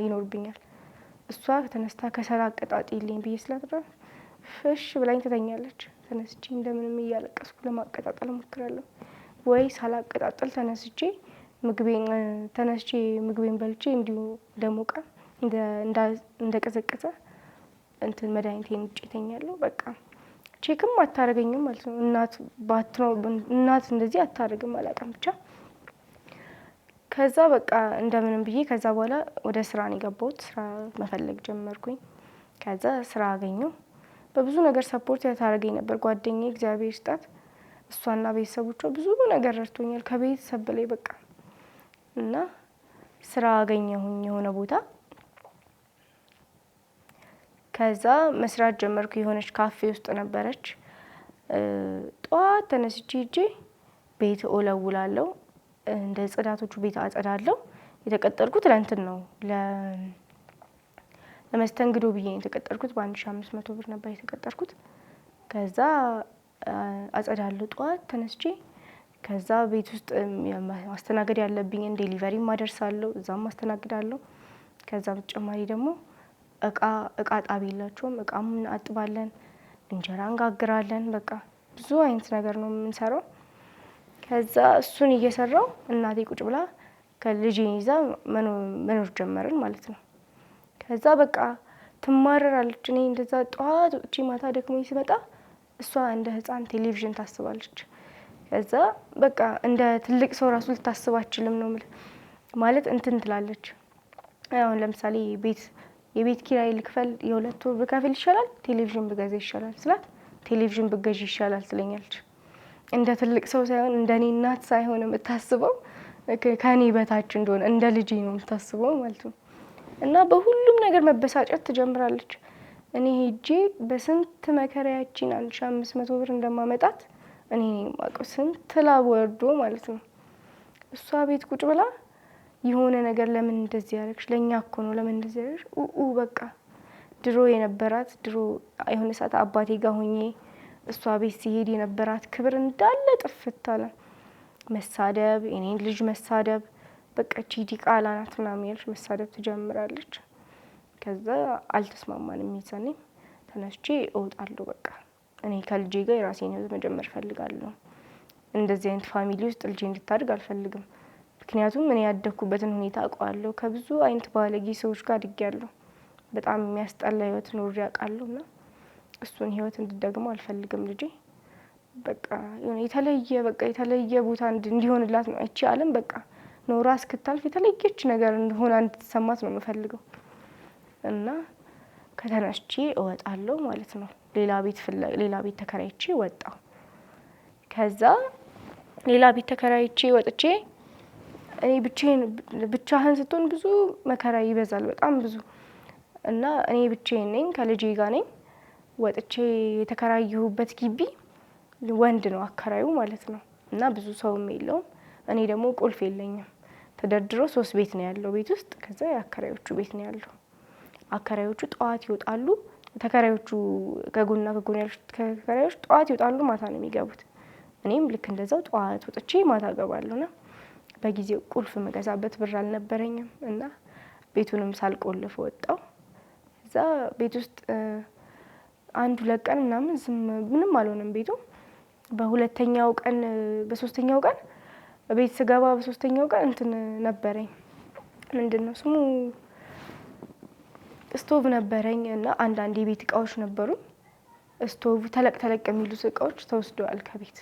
ይኖርብኛል። እሷ ተነስታ ከሰል አቀጣጥይልኝ ብዬ ስላትራ ፍሽ ብላኝ ትተኛለች። ተነስቼ እንደምንም እያለቀስኩ ለማቀጣጠል እሞክራለሁ። ወይ ሳላቀጣጠል ተነስቼ ምግቤን በልቼ እንዲሁ እንደሞቀ እንደቀዘቀዘ እንትን መድኃኒቴን ውጭ ይተኛለሁ። በቃ ቼክም አታረገኝም ማለት ነው። እናት እንደዚህ አታረግም አላውቅም ብቻ። ከዛ በቃ እንደምንም ብዬ ከዛ በኋላ ወደ ስራ ነው የገባሁት። ስራ መፈለግ ጀመርኩኝ። ከዛ ስራ አገኘሁ። በብዙ ነገር ሰፖርት ያታረገኝ ነበር ጓደኛዬ፣ እግዚአብሔር ይስጣት። እሷና ቤተሰቦቿ ብዙ ነገር ረድቶኛል ከቤተሰብ በላይ በቃ። እና ስራ አገኘሁኝ የሆነ ቦታ። ከዛ መስራት ጀመርኩ። የሆነች ካፌ ውስጥ ነበረች። ጠዋት ተነስቼ ሄጄ ቤት እወለውላለሁ፣ እንደ ጽዳቶቹ ቤት አጸዳለሁ። የተቀጠርኩት ለእንትን ነው ለመስተንግዶ ብዬ ነው የተቀጠርኩት። በ1500 ብር ነበር የተቀጠርኩት። ከዛ አጸዳለሁ ጠዋት ተነስቼ። ከዛ ቤት ውስጥ ማስተናገድ ያለብኝን ዴሊቨሪ ማደርሳለሁ፣ እዛም ማስተናግዳለሁ። ከዛ በተጨማሪ ደግሞ እቃ ጣቢ የላቸውም፣ እቃም እናጥባለን፣ እንጀራ እንጋግራለን። በቃ ብዙ አይነት ነገር ነው የምንሰራው። ከዛ እሱን እየሰራው እናቴ ቁጭ ብላ ከልጄን ይዛ መኖር ጀመርን ማለት ነው። ከዛ በቃ ትማረራለች። እኔ እንደዛ ጠዋት ወጥቼ ማታ ደክሞኝ ስመጣ እሷ እንደ ህፃን ቴሌቪዥን ታስባለች። ከዛ በቃ እንደ ትልቅ ሰው ራሱ ልታስብ አትችልም ነው ማለት እንትን ትላለች። አሁን ለምሳሌ የቤት ኪራይ ልክፈል የሁለት ወር ብከፍል ይሻላል ቴሌቪዥን ብገዛ ይሻላል ስላት ቴሌቪዥን ብገዢ ይሻላል ትለኛለች። እንደ ትልቅ ሰው ሳይሆን እንደኔ እናት ሳይሆን የምታስበው ከኔ በታች እንደሆነ እንደ ልጄ ነው የምታስበው ማለት ነው። እና በሁሉም ነገር መበሳጨት ትጀምራለች። እኔ ሄጄ በስንት መከራያችን 1500 ብር እንደማመጣት እኔ የማውቀው ስንት ላብ ወርዶ ማለት ነው። እሷ ቤት ቁጭ ብላ የሆነ ነገር ለምን እንደዚህ ያደርግሽ ለኛ እኮ ነው ለምን እንደዚህ ያደርግሽ በቃ ድሮ የነበራት ድሮ የሆነ ሰዓት አባቴ ጋር ሆኜ እሷ ቤት ሲሄድ የነበራት ክብር እንዳለ ጥፍት አለ። መሳደብ እኔን ልጅ መሳደብ በቃ ዲቃላ ናት ምናምን ያልሽ መሳደብ ትጀምራለች። ከዛ አልተስማማንም። ይዘኔ ተነስቼ እወጣለሁ። በቃ እኔ ከልጄ ጋር የራሴን ህይወት መጀመር ፈልጋለሁ። እንደዚህ አይነት ፋሚሊ ውስጥ ልጄ እንድታድግ አልፈልግም። ምክንያቱም እኔ ያደኩበትን ሁኔታ አውቀዋለሁ። ከብዙ አይነት ባለጌ ሰዎች ጋር አድጌያለሁ። በጣም የሚያስጠላ ህይወት ኖሬ አውቃለሁና እሱን ህይወት እንድትደግመው አልፈልግም። ልጄ በቃ የተለየ ቦታ እንዲሆንላት ነው እቺ ዓለም በቃ ኖራ እስክታልፍ የተለየች ነገር ሆና እንድትሰማት ነው የምፈልገው። እና ከተነስቼ እወጣለሁ ማለት ነው። ሌላ ቤት ተከራይቼ ወጣሁ። ከዛ ሌላ ቤት ተከራይቼ ወጥቼ እኔ ብቻህን ስትሆን ብዙ መከራ ይበዛል በጣም ብዙ። እና እኔ ብቻዬን ነኝ ከልጄ ጋር ነኝ። ወጥቼ የተከራየሁበት ግቢ ወንድ ነው አከራዩ ማለት ነው። እና ብዙ ሰውም የለውም። እኔ ደግሞ ቁልፍ የለኝም። ተደርድሮ 3 ቤት ነው ያለው ቤት ውስጥ። ከዛ የአከራዮቹ ቤት ነው ያለው። አከራዮቹ ጠዋት ይወጣሉ። ተከራዮቹ ከጎንና ከጎን ያሉት ተከራዮች ጠዋት ይወጣሉ፣ ማታ ነው የሚገቡት። እኔም ልክ እንደዛው ጠዋት ወጥቼ ማታ ገባለሁና በጊዜው ቁልፍ መገዛበት ብር አልነበረኝም እና ቤቱንም ሳልቆልፍ ወጣው። እዛ ቤት ውስጥ 1-2 ቀን ምናምን ምንም አልሆነም ቤቱ። በ2ኛው ቀን በ3ኛው ቀን ቤት ስገባ በ3ኛው ቀን እንትን ነበረኝ ምንድነው ስሙ ስቶቭ ነበረኝ እና አንዳንድ የቤት እቃዎች ነበሩ። ስቶቭ ተለቅ የሚሉት እቃዎች ተወስደዋል ከቤት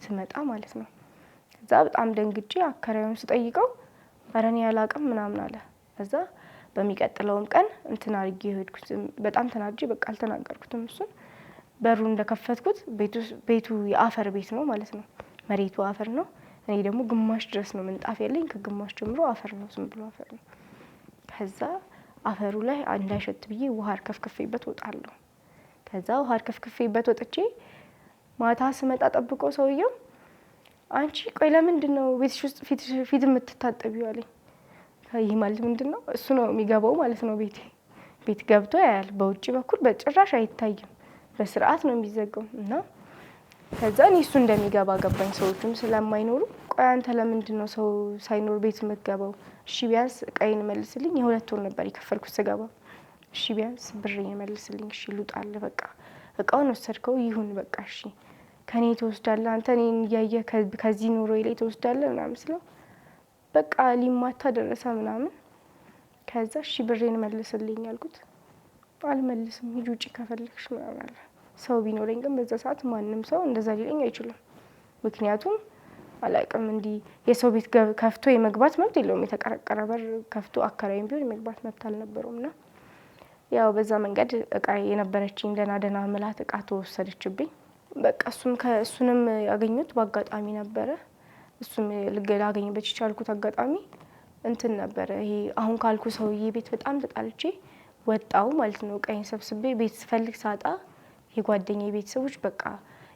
ስመጣ ማለት ነው። ከዛ በጣም ደንግጬ አከራዩን ስጠይቀው ኧረ እኔ አላውቅም ምናምን አለ። ከዛ በሚቀጥለውም ቀን እንትን አድርጌ ሄድኩት። በጣም ተናድጄ በቃ አልተናገርኩትም እሱን። በሩን እንደከፈትኩት ቤቱ የአፈር ቤት ነው ማለት ነው። መሬቱ አፈር ነው። እኔ ደግሞ ግማሽ ድረስ ነው ምንጣፍ ያለኝ፣ ከግማሽ ጀምሮ አፈር ነው፣ ዝም ብሎ አፈር ነው። ከዛ አፈሩ ላይ እንዳይሸት ብዬ ውሃ አርከፍክፌበት ወጣለሁ። ከዛ ውሃ አርከፍክፌበት ወጥቼ ማታ ስመጣ ጠብቆ ሰውየው አንቺ ቆይ ለምንድን ነው ቤትሽ ውስጥ ፊት የምትታጠቢው አለኝ። ይህ ማለት ምንድን ነው? እሱ ነው የሚገባው ማለት ነው። ቤት ገብቶ ያያል። በውጭ በኩል በጭራሽ አይታይም። በስርዓት ነው የሚዘጋው። እና ከዛ እኔ እሱ እንደሚገባ ገባኝ። ሰዎችም ስለማይኖሩ ቆይ አንተ ለምንድን ነው ሰው ሳይኖር ቤት የምትገባው? እሺ ቢያንስ እቃዬን መልስልኝ። የ2 ወር ነበር የከፈልኩት ስገባ። እሺ ቢያንስ ብሬን መልስልኝ። እሺ ልውጣል። በቃ እቃውን ወሰድከው ይሁን በቃ እሺ ከኔ ትወስዳለህ አንተ እኔን እያየህ ከዚህ ኑሮ ላይ ትወስዳለህ ምናምን ስለው በቃ ሊማታ ደረሰ ምናምን። ከዛ እሺ ብሬን መልስልኝ አልኩት። አልመልስም ሂጂ ውጪ ከፈለግሽ ምናምን አለ። ሰው ቢኖረኝ ግን በዛ ሰዓት ማንም ሰው እንደዛ ሊለኝ አይችልም። ምክንያቱም አላውቅም እንዲህ የሰው ቤት ከፍቶ የመግባት መብት የለውም። የተቀረቀረ በር ከፍቶ አከራይም ቢሆን የመግባት መብት አልነበረውምና ያው በዛ መንገድ እቃ የነበረችኝ ደህና ምላት እቃ ተወሰደችብኝ። በቃ እሱንም ያገኙት በአጋጣሚ ነበረ። እሱም ላገኝበት የቻልኩት አጋጣሚ እንትን ነበረ። ይሄ አሁን ካልኩ ሰውዬ ቤት በጣም ተጣልቼ ወጣው ማለት ነው። እቃዬን ሰብስቤ ቤት ስፈልግ ሳጣ የጓደኛዬ ቤተሰቦች በቃ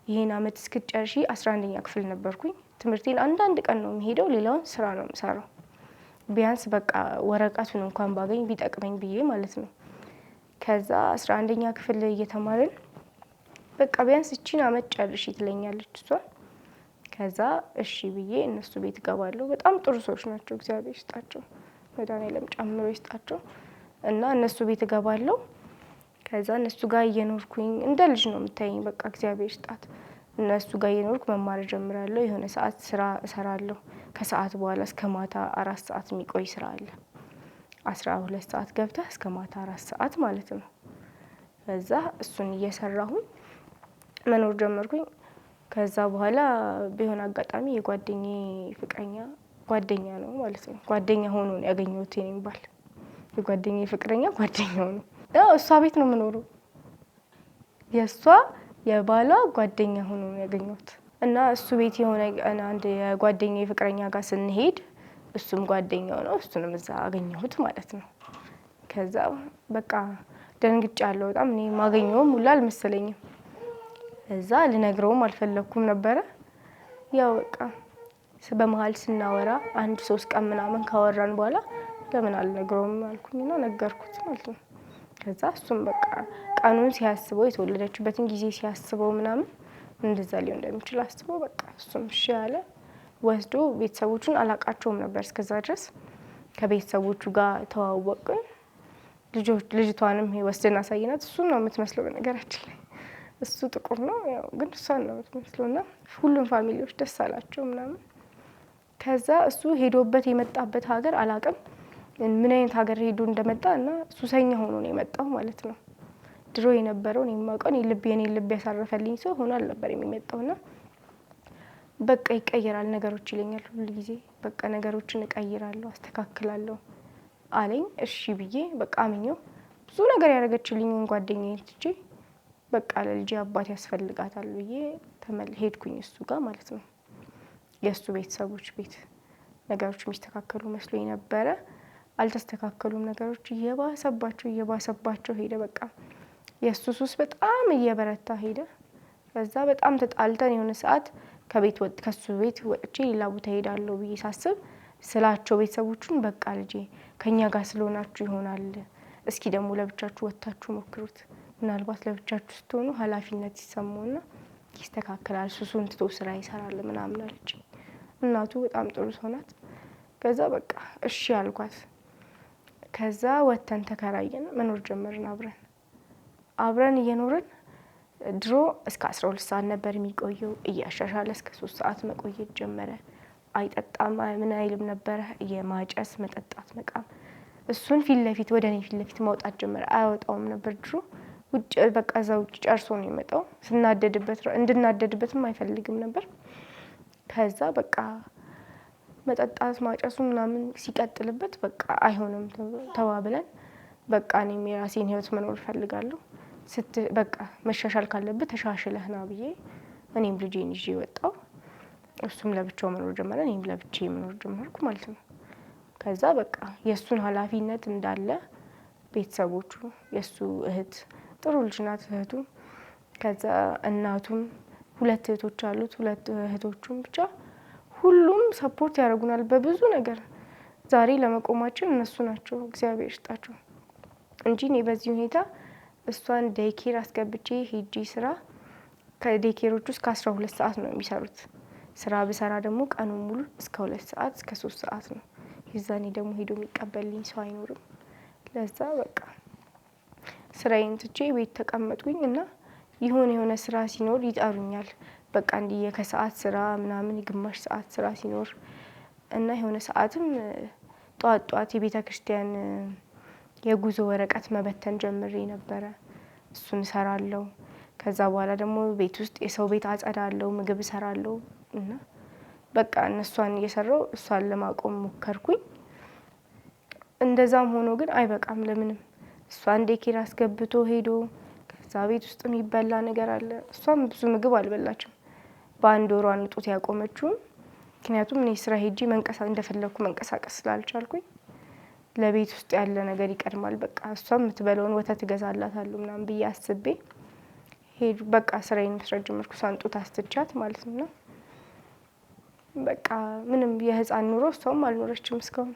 ይሄን አመት እስክትጨርሺ 11ኛ ክፍል ነበርኩኝ። ትምህርቴን አንዳንድ ቀን ነው የሚሄደው፣ ሌላውን ስራ ነው የምሰራው። ቢያንስ በቃ ወረቀቱን እንኳን ባገኝ ቢጠቅመኝ ብዬ ማለት ነው። ከዛ 11ኛ ክፍል እየተማርን በቃ ቢያንስ እቺን አመት ጨርሺ ትለኛለች እሷ። ከዛ እሺ ብዬ እነሱ ቤት ገባለሁ። በጣም ጥሩ ሰዎች ናቸው፣ እግዚአብሔር ይስጣቸው፣ መድኃኒዓለም ጨምሮ ይስጣቸው። እና እነሱ ቤት ገባለሁ። ከዛ እነሱ ጋር እየኖርኩኝ እንደ ልጅ ነው የምታየኝ። በቃ እግዚአብሔር ይስጣት እነሱ ጋር እየኖርኩ መማር ጀምራለሁ። የሆነ ሰዓት ስራ እሰራለሁ። ከሰዓት በኋላ እስከ ማታ 4 ሰዓት የሚቆይ ስራ አለ። 12 ሰዓት ገብተህ እስከ ማታ 4 ሰዓት ማለት ነው። ከዛ እሱን እየሰራሁኝ መኖር ጀመርኩኝ። ከዛ በኋላ ቢሆን አጋጣሚ የጓደኛዬ ፍቅረኛ ጓደኛ ነው ማለት ነው። ጓደኛ ሆኖ ነው ያገኘሁት የኔን ባል። የጓደኛዬ ፍቅረኛ ጓደኛው ነው። እሷ ቤት ነው የምኖረው። የእሷ የባሏ ጓደኛ ሆኖ ነው ያገኘሁት እና እሱ ቤት የሆነ አንድ የጓደኛዬ ፍቅረኛ ጋር ስንሄድ እሱም ጓደኛው ነው። እሱንም እዛ አገኘሁት ማለት ነው። ከዛ በቃ ደንግጫለሁ በጣም። እኔ ማገኘውም ሁላ አልመሰለኝም። እዛ ልነግረውም አልፈለኩም ነበረ። ያው በቃ በመሀል ስናወራ 1-3 ቀን ምናምን ካወራን በኋላ ለምን አልነግረውም አልኩኝና ነገርኩት ማለት ነው። ከዛ እሱም በቃ ቀኑን ሲያስበው የተወለደችበትን ጊዜ ሲያስበው ምናምን እንደዛ ሊሆን እንደሚችል አስበው በቃ እሱም እሺ ያለ ወስዶ ቤተሰቦቹን አላቃቸውም ነበር እስከዛ ድረስ። ከቤተሰቦቹ ጋር ተዋወቅን። ልጅቷንም ወስደን አሳየናት። እሱን ነው የምትመስለው በነገራችን ላይ። እሱ ጥቁር ነው ያው ግን እሷን ነው የምትመስለውና ሁሉም ፋሚሊዎች ደስ አላቸው ምናምን። ከዛ እሱ ሄዶበት የመጣበት ሀገር አላቅም ምን አይነት ሀገር ሄዶ እንደመጣ እና ሱሰኛ ሆኖ ነው የመጣው ማለት ነው። ድሮ የነበረውን የማውቀው የኔ ልብ ያሳረፈልኝ ሰው ሆኖ አልነበር የሚመጣውና በቃ ይቀየራል ነገሮች ይለኛል ሁሉ ጊዜ። በቃ ነገሮችን እቀይራለሁ አስተካክላለሁ አለኝ። እሺ ብዬ በቃ አምኜው ብዙ ነገር ያደረገችልኝን ጓደኛዬን ትቼ በቃ ለልጄ አባት ያስፈልጋታል ብዬ ሄድኩኝ እሱ ጋር ማለት ነው። የእሱ ቤተሰቦች ቤት ነገሮች የሚስተካከሉ መስሎኝ ነበረ። አልተስተካከሉም ነገሮች። እየባሰባቸው ሄደ። በቃ የእሱ ሱስ በጣም እየበረታ ሄደ። ከዛ በጣም ተጣልተን የሆነ ሰዓት ከሱ ቤት ወጥቼ ሌላ ቦታ ሄዳለሁ ብዬ ሳስብ ስላቸው ቤተሰቦቹን በቃ ልጄ ከኛ ጋር ስለሆናችሁ ይሆናል፣ እስኪ ደግሞ ለብቻችሁ ወጥታችሁ ሞክሩት፣ ምናልባት ለብቻችሁ ስትሆኑ ኃላፊነት ሲሰማውና ይስተካከላል፣ ሱሱን ትቶ ስራ ይሰራል ምናምን አለች። እናቱ በጣም ጥሩ ሰው ናት። ከዛ በቃ እሺ አልኳት። ከዛ ወተን ተከራየን መኖር ጀመርን አብረን እየኖርን ድሮ እስከ 12 ሰዓት ነበር የሚቆየው። እያሻሻለ እስከ 3 ሰዓት መቆየት ጀመረ። አይጠጣም ምን አይልም ነበረ። የማጨስ መጠጣት መቃም እሱን ፊት ለፊት ወደ እኔ ፊት ለፊት ማውጣት ጀመረ። አያወጣውም ነበር ድሮ። ውጭ በቃ እዛው ውጭ ጨርሶ ነው የሚመጣው። እንድናደድበትም አይፈልግም ነበር። ከዛ በቃ መጠጣት ማጨሱ ምናምን ሲቀጥልበት በቃ አይሆንም ተባብለን በቃ እኔም የራሴን ህይወት መኖር እፈልጋለሁ፣ በቃ መሻሻል ካለበት ተሻሽለህ ና ብዬ እኔም ልጄን ይዤ ወጣሁ። እሱም ለብቻው መኖር ጀመረ፣ እኔም ለብቻዬ መኖር ጀመርኩ ማለት ነው። ከዛ በቃ የእሱን ኃላፊነት እንዳለ ቤተሰቦቹ፣ የእሱ እህት ጥሩ ልጅ ናት እህቱ፣ ከዛ እናቱም 2 እህቶች አሉት፣ 2 እህቶቹም ብቻ ሁሉም ሰፖርት ያደርጉናል በብዙ ነገር። ዛሬ ለመቆማችን እነሱ ናቸው እግዚአብሔር ይስጣቸው እንጂ እኔ በዚህ ሁኔታ እሷን ዴይኬር አስገብቼ ሄጂ ስራ ከዴይኬሮቹ እስከ 12 ሰዓት ነው የሚሰሩት። ስራ ብሰራ ደግሞ ቀኑን ሙሉ እስከ 2 ሰዓት እስከ 3 ሰዓት ነው። የዛኔ ደግሞ ሄዶ የሚቀበልኝ ሰው አይኖርም። ለዛ በቃ ስራዬን ትቼ ቤት ተቀመጥኩኝ እና የሆነ ስራ ሲኖር ይጠሩኛል። በቃ እንዲህ የከሰዓት ስራ ምናምን የግማሽ ሰዓት ስራ ሲኖር እና የሆነ ሰዓትም ጧት የቤተ ክርስቲያን የጉዞ ወረቀት መበተን ጀምሬ ነበረ። እሱን እሰራለሁ። ከዛ በኋላ ደግሞ ቤት ውስጥ የሰው ቤት አጸዳለሁ፣ ምግብ እሰራለሁ እና በቃ እነሷን እየሰራው እሷን ለማቆም ሞከርኩኝ። እንደዛም ሆኖ ግን አይበቃም ለምንም። እሷን ዴይኬር አስገብቶ ሄዶ ከዛ ቤት ውስጥ የሚበላ ነገር አለ። እሷም ብዙ ምግብ አልበላችም። በአንድ ወሯ ጡት ያቆመችው ምክንያቱም እኔ ስራ ሄጂ እንደፈለኩ መንቀሳቀስ ስላልቻልኩኝ ለቤት ውስጥ ያለ ነገር ይቀድማል። በቃ እሷም የምትበለውን ወተት እገዛላታለሁ ምናምን ብዬ አስቤ በቃ ስራዬን መስራት ጀመርኩ። እሷን ጡት አስትቻት ማለት ነው። በቃ ምንም የህፃን ኑሮ እሷም አልኖረችም እስካሁን።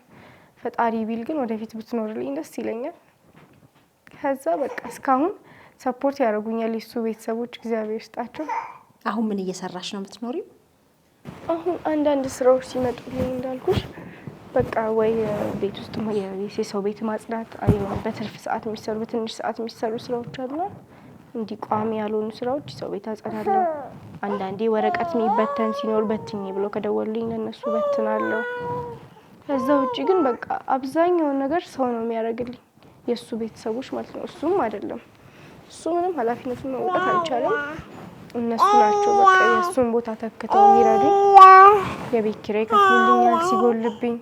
ፈጣሪ ቢል ግን ወደፊት ብትኖርልኝ ደስ ይለኛል። ከዛ በቃ እስካሁን ሰፖርት ያደርጉኛል የሱ ቤተሰቦች እግዚአብሔር ይስጣቸው።
አሁን ምን እየሰራሽ ነው የምትኖሪው?
አሁን አንዳንድ ስራዎች ሲመጡልኝ እንዳልኩሽ በቃ ወይ ቤት ውስጥ የሰው ቤት ማጽዳት አይሆን በትርፍ ሰዓት የሚሰሩ በትንሽ ሰዓት የሚሰሩ ስራዎች አሉ። እንዲህ ቋሚ ያልሆኑ ስራዎች ሰው ቤት አጸዳለሁ፣ አንዳንዴ ወረቀት የሚበተን ሲኖር በትኝ ብሎ ከደወሉልኝ ለነሱ በትናለሁ። ከዛ ውጪ ግን በቃ አብዛኛውን ነገር ሰው ነው የሚያደርግልኝ፣ የሱ ቤተሰቦች ማለት ነው። እሱም አይደለም እሱ ምንም ኃላፊነቱን መውጣት አልቻለም። እነሱ ናቸው በቃ የሱን ቦታ ተክተው የሚረዱኝ። የቤት ኪራይ ከፍሉልኛል ሲጎልብኝ።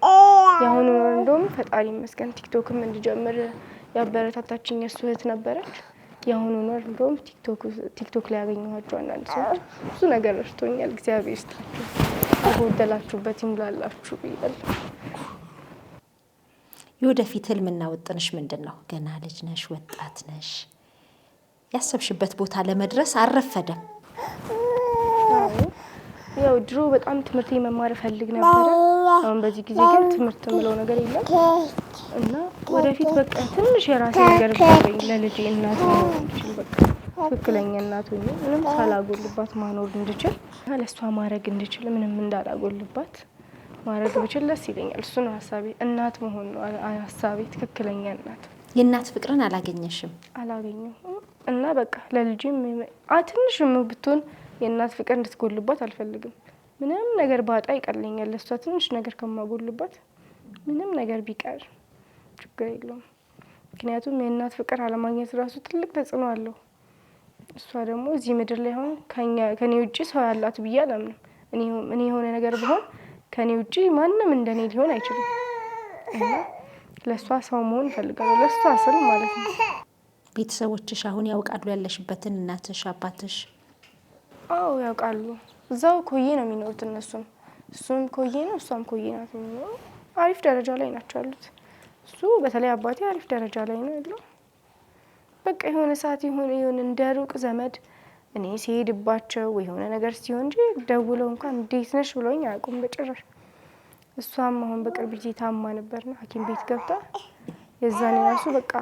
ያሁኑ እንደውም ፈጣሪ ይመስገን ቲክቶክም እንድጀምር ያበረታታችኝ የሱ እህት ነበረች። ያሁኑ ነው እንደውም ቲክቶክ ላይ ያገኘኋቸው አንዳንድ ሰዎች ብዙ ነገር ረድቶኛል። እግዚአብሔር ይስጣችሁ፣ የጎደላችሁበት ይሙላላችሁ ብያለሁ።
የወደፊት ህልምና ውጥንሽ ምንድን ነው? ገና ልጅ ነሽ፣ ወጣት ነሽ። ያሰብሽበት ቦታ ለመድረስ አልረፈደም።
ያው ድሮ በጣም ትምህርት መማር ፈልግ ነበር። አሁን በዚህ ጊዜ ግን ትምህርት ምለው ነገር የለም እና ወደፊት በቃ ትንሽ የራሴ ነገር ቢኖረኝ ለልጄ እናት መሆን እንድችል፣ በቃ ትክክለኛ እናት ሆኜ ምንም ሳላጎልባት ማኖር እንድችል፣ ለእሷ ማድረግ እንድችል፣ ምንም እንዳላጎልባት ማድረግ ብችል ደስ ይለኛል። እሱ ነው ሀሳቤ። እናት መሆን ነው ሀሳቤ፣ ትክክለኛ እናት።
የእናት ፍቅርን አላገኘሽም?
አላገኘሁም እና በቃ ለልጄም ትንሽም ብትሆን የእናት ፍቅር እንድትጎልባት አልፈልግም። ምንም ነገር ባጣ ይቀለኛል ለእሷ ትንሽ ነገር ከማጎልባት። ምንም ነገር ቢቀር ችግር የለውም። ምክንያቱም የእናት ፍቅር አለማግኘት ራሱ ትልቅ ተጽዕኖ አለው። እሷ ደግሞ እዚህ ምድር ላይ ሆነ ከኔ ውጪ ሰው ያላት ብዬ አላምንም። እኔ የሆነ ነገር ቢሆን ከኔ ውጪ ማንም እንደኔ ሊሆን አይችልም እና ለእሷ ሰው መሆን እፈልጋለሁ፣ ለእሷ ስል ማለት ነው።
ቤተሰቦችሽ አሁን ያውቃሉ ያለሽበትን? እናትሽ አባትሽ?
አዎ ያውቃሉ። እዛው ኮዬ ነው የሚኖሩት እነሱም። እሱም ኮዬ ነው፣ እሷም ኮዬ ናት የሚኖረው። አሪፍ ደረጃ ላይ ናቸው ያሉት። እሱ በተለይ አባቴ አሪፍ ደረጃ ላይ ነው ያለው። በቃ የሆነ ሰዓት የሆነ እንደ ሩቅ ዘመድ እኔ ሲሄድባቸው የሆነ ነገር ሲሆን እንጂ ደውለው እንኳን እንዴት ነሽ ብሎኝ አያውቁም በጭራሽ። እሷም አሁን በቅርብ ጊዜ ታማ ነበርና ሐኪም ቤት ገብታ የዛኔ ራሱ በቃ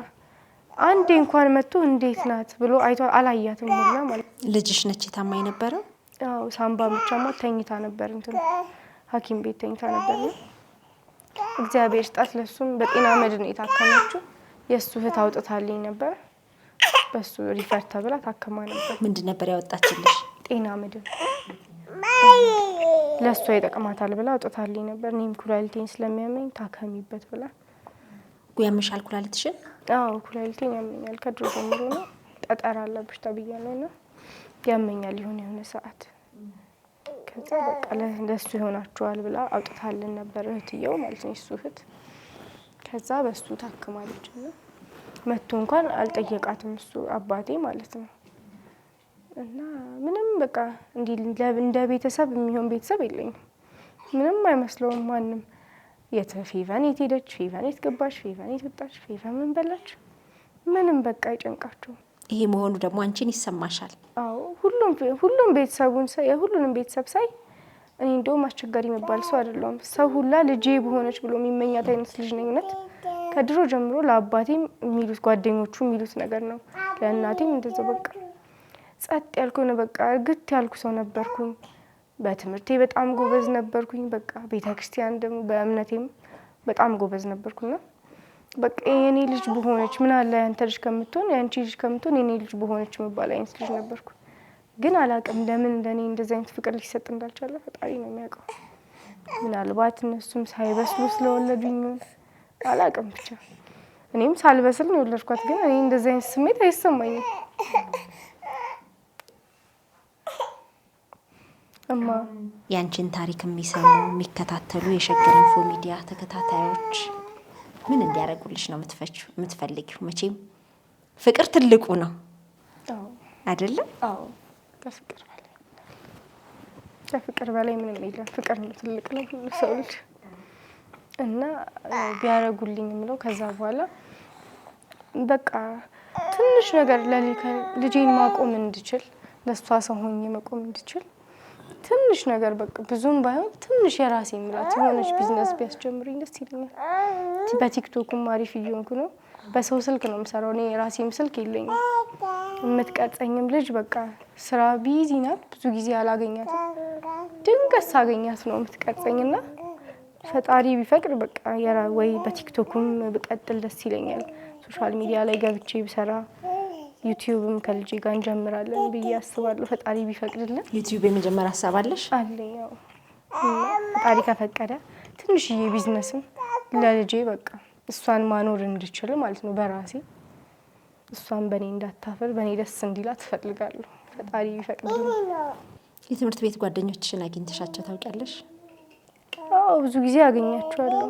አንዴ እንኳን መጥቶ እንዴት ናት ብሎ አይቶ አላያትም ሁላ ማለት ነው።
ልጅሽ ነች የታማ የነበረው?
አዎ ሳምባ ብቻማ ተኝታ ነበር፣ እንትን ሐኪም ቤት ተኝታ ነበር። እግዚአብሔር ስጣት። ለሱም በጤና መድን የታከመችው የሱ እህት አውጥታልኝ ነበር። በሱ ሪፈር ተብላ ታከማ ነበር።
ምንድን ነበር ያወጣችልሽ?
ጤና መድን ለሱ ይጠቅማታል ብላ አውጥታልኝ ነበር። እኔም ኩላሊቴን ስለሚያመኝ ታከሚበት ብላ።
ያምሻል ኩላሊትሽን?
አዎ ኩላሊቴን ያመኛል ከድሮ ጀምሮ ነው። ጠጠር አለብሽ ተብያለሁና ያመኛል የሆነ ሰዓት። ከዛ በቃ ለሱ ይሆናቸዋል ብላ አውጥታልን ነበር እህትየው ማለት ነው የሱ እህት። ከዛ በሱ ታክማለች እና መጥቶ እንኳን አልጠየቃትም እሱ አባቴ ማለት ነው። እና ምንም በቃ እንደ ቤተሰብ የሚሆን ቤተሰብ የለኝም። ምንም አይመስለውም ማንም። ፌቨን የት ሄደች፣ ፌቨን የት ገባች፣ ፌቨን የት ወጣች፣ ፌቨን ምን በላች፣ ምንም በቃ አይጨንቃቸውም።
ይሄ መሆኑ ደግሞ አንቺን ይሰማሻል?
አዎ ሁሉም ቤተሰቡን ሳይ የሁሉንም ቤተሰብ ሳይ እኔ እንደውም አስቸጋሪ መባል ሰው አይደለሁም። ሰው ሁላ ልጄ በሆነች ብሎ የሚመኛት አይነት ልጅ ነኝ። እውነት ከድሮ ጀምሮ ለአባቴም የሚሉት ጓደኞቹ የሚሉት ነገር ነው። ለእናቴም እንደዛው በቃ ጸጥ ያልኩ ነው። በቃ እርግት ያልኩ ሰው ነበርኩኝ። በትምህርቴ በጣም ጎበዝ ነበርኩኝ። በቃ ቤተክርስቲያን ደግሞ በእምነቴም በጣም ጎበዝ ነበርኩና በቃ የኔ ልጅ በሆነች ምን አለ ያንተ ልጅ ከምትሆን ያንቺ ልጅ ከምትሆን የኔ ልጅ በሆነች መባል አይነት ልጅ ነበርኩ። ግን አላቅም ለምን እንደኔ እንደዚህ አይነት ፍቅር ሊሰጥ እንዳልቻለ ፈጣሪ ነው የሚያውቀው። ምናልባት እነሱም ሳይበስሉ ስለወለዱኝ አላቅም። ብቻ እኔም ሳልበስል ነው የወለድኳት። ግን እኔ እንደዚህ አይነት ስሜት አይሰማኝም። እማ
ያንቺን ታሪክ የሚሰሙ የሚከታተሉ የሸገር ኢንፎ ሚዲያ ተከታታዮች ምን እንዲያደርጉልሽ ነው የምትፈልጊው? መቼም ፍቅር ትልቁ ነው አይደለም?
አዎ ከፍቅር በላይ ምንም የለም። ፍቅር ነው ትልቅ ነው ሁሉ ሰው ልጅ እና ቢያደርጉልኝ የምለው ከዛ በኋላ በቃ ትንሽ ነገር ልጄን ማቆም እንድችል፣ ለሷ ሰው ሆኜ መቆም እንድችል ትንሽ ነገር በቃ ብዙም ባይሆን ትንሽ የራሴ ምላት የሆነች ቢዝነስ ቢያስጀምሩኝ ደስ ይለኛል። በቲክቶክም አሪፍ እየሆንኩ ነው። በሰው ስልክ ነው የምሰራው። እኔ የራሴም ስልክ የለኝም። የምትቀርጸኝም ልጅ በቃ ስራ ቢዚ ናት፣ ብዙ ጊዜ አላገኛትም። ድንገት ሳገኛት ነው የምትቀርጸኝና ፈጣሪ ቢፈቅድ በቃ ወይ በቲክቶክም ብቀጥል ደስ ይለኛል። ሶሻል ሚዲያ ላይ ገብቼ ብሰራ ዩቲዩብም ከልጄ ጋር እንጀምራለን ብዬ አስባለሁ። ፈጣሪ ቢፈቅድልን።
ዩቲዩብ የመጀመሪያ ሀሳብ አለሽ?
አለኝ። ያው ፈጣሪ ከፈቀደ ትንሽዬ ቢዝነስም ለልጄ በቃ እሷን ማኖር እንድችል ማለት ነው በራሴ እሷን በኔ እንዳታፈር በኔ ደስ እንዲላት እፈልጋለሁ። ፈጣሪ ቢፈቅድልን።
የትምህርት ቤት ጓደኞችሽን አግኝተሻቸው ታውቂያለሽ?
አዎ ብዙ ጊዜ አገኛቸዋለሁ።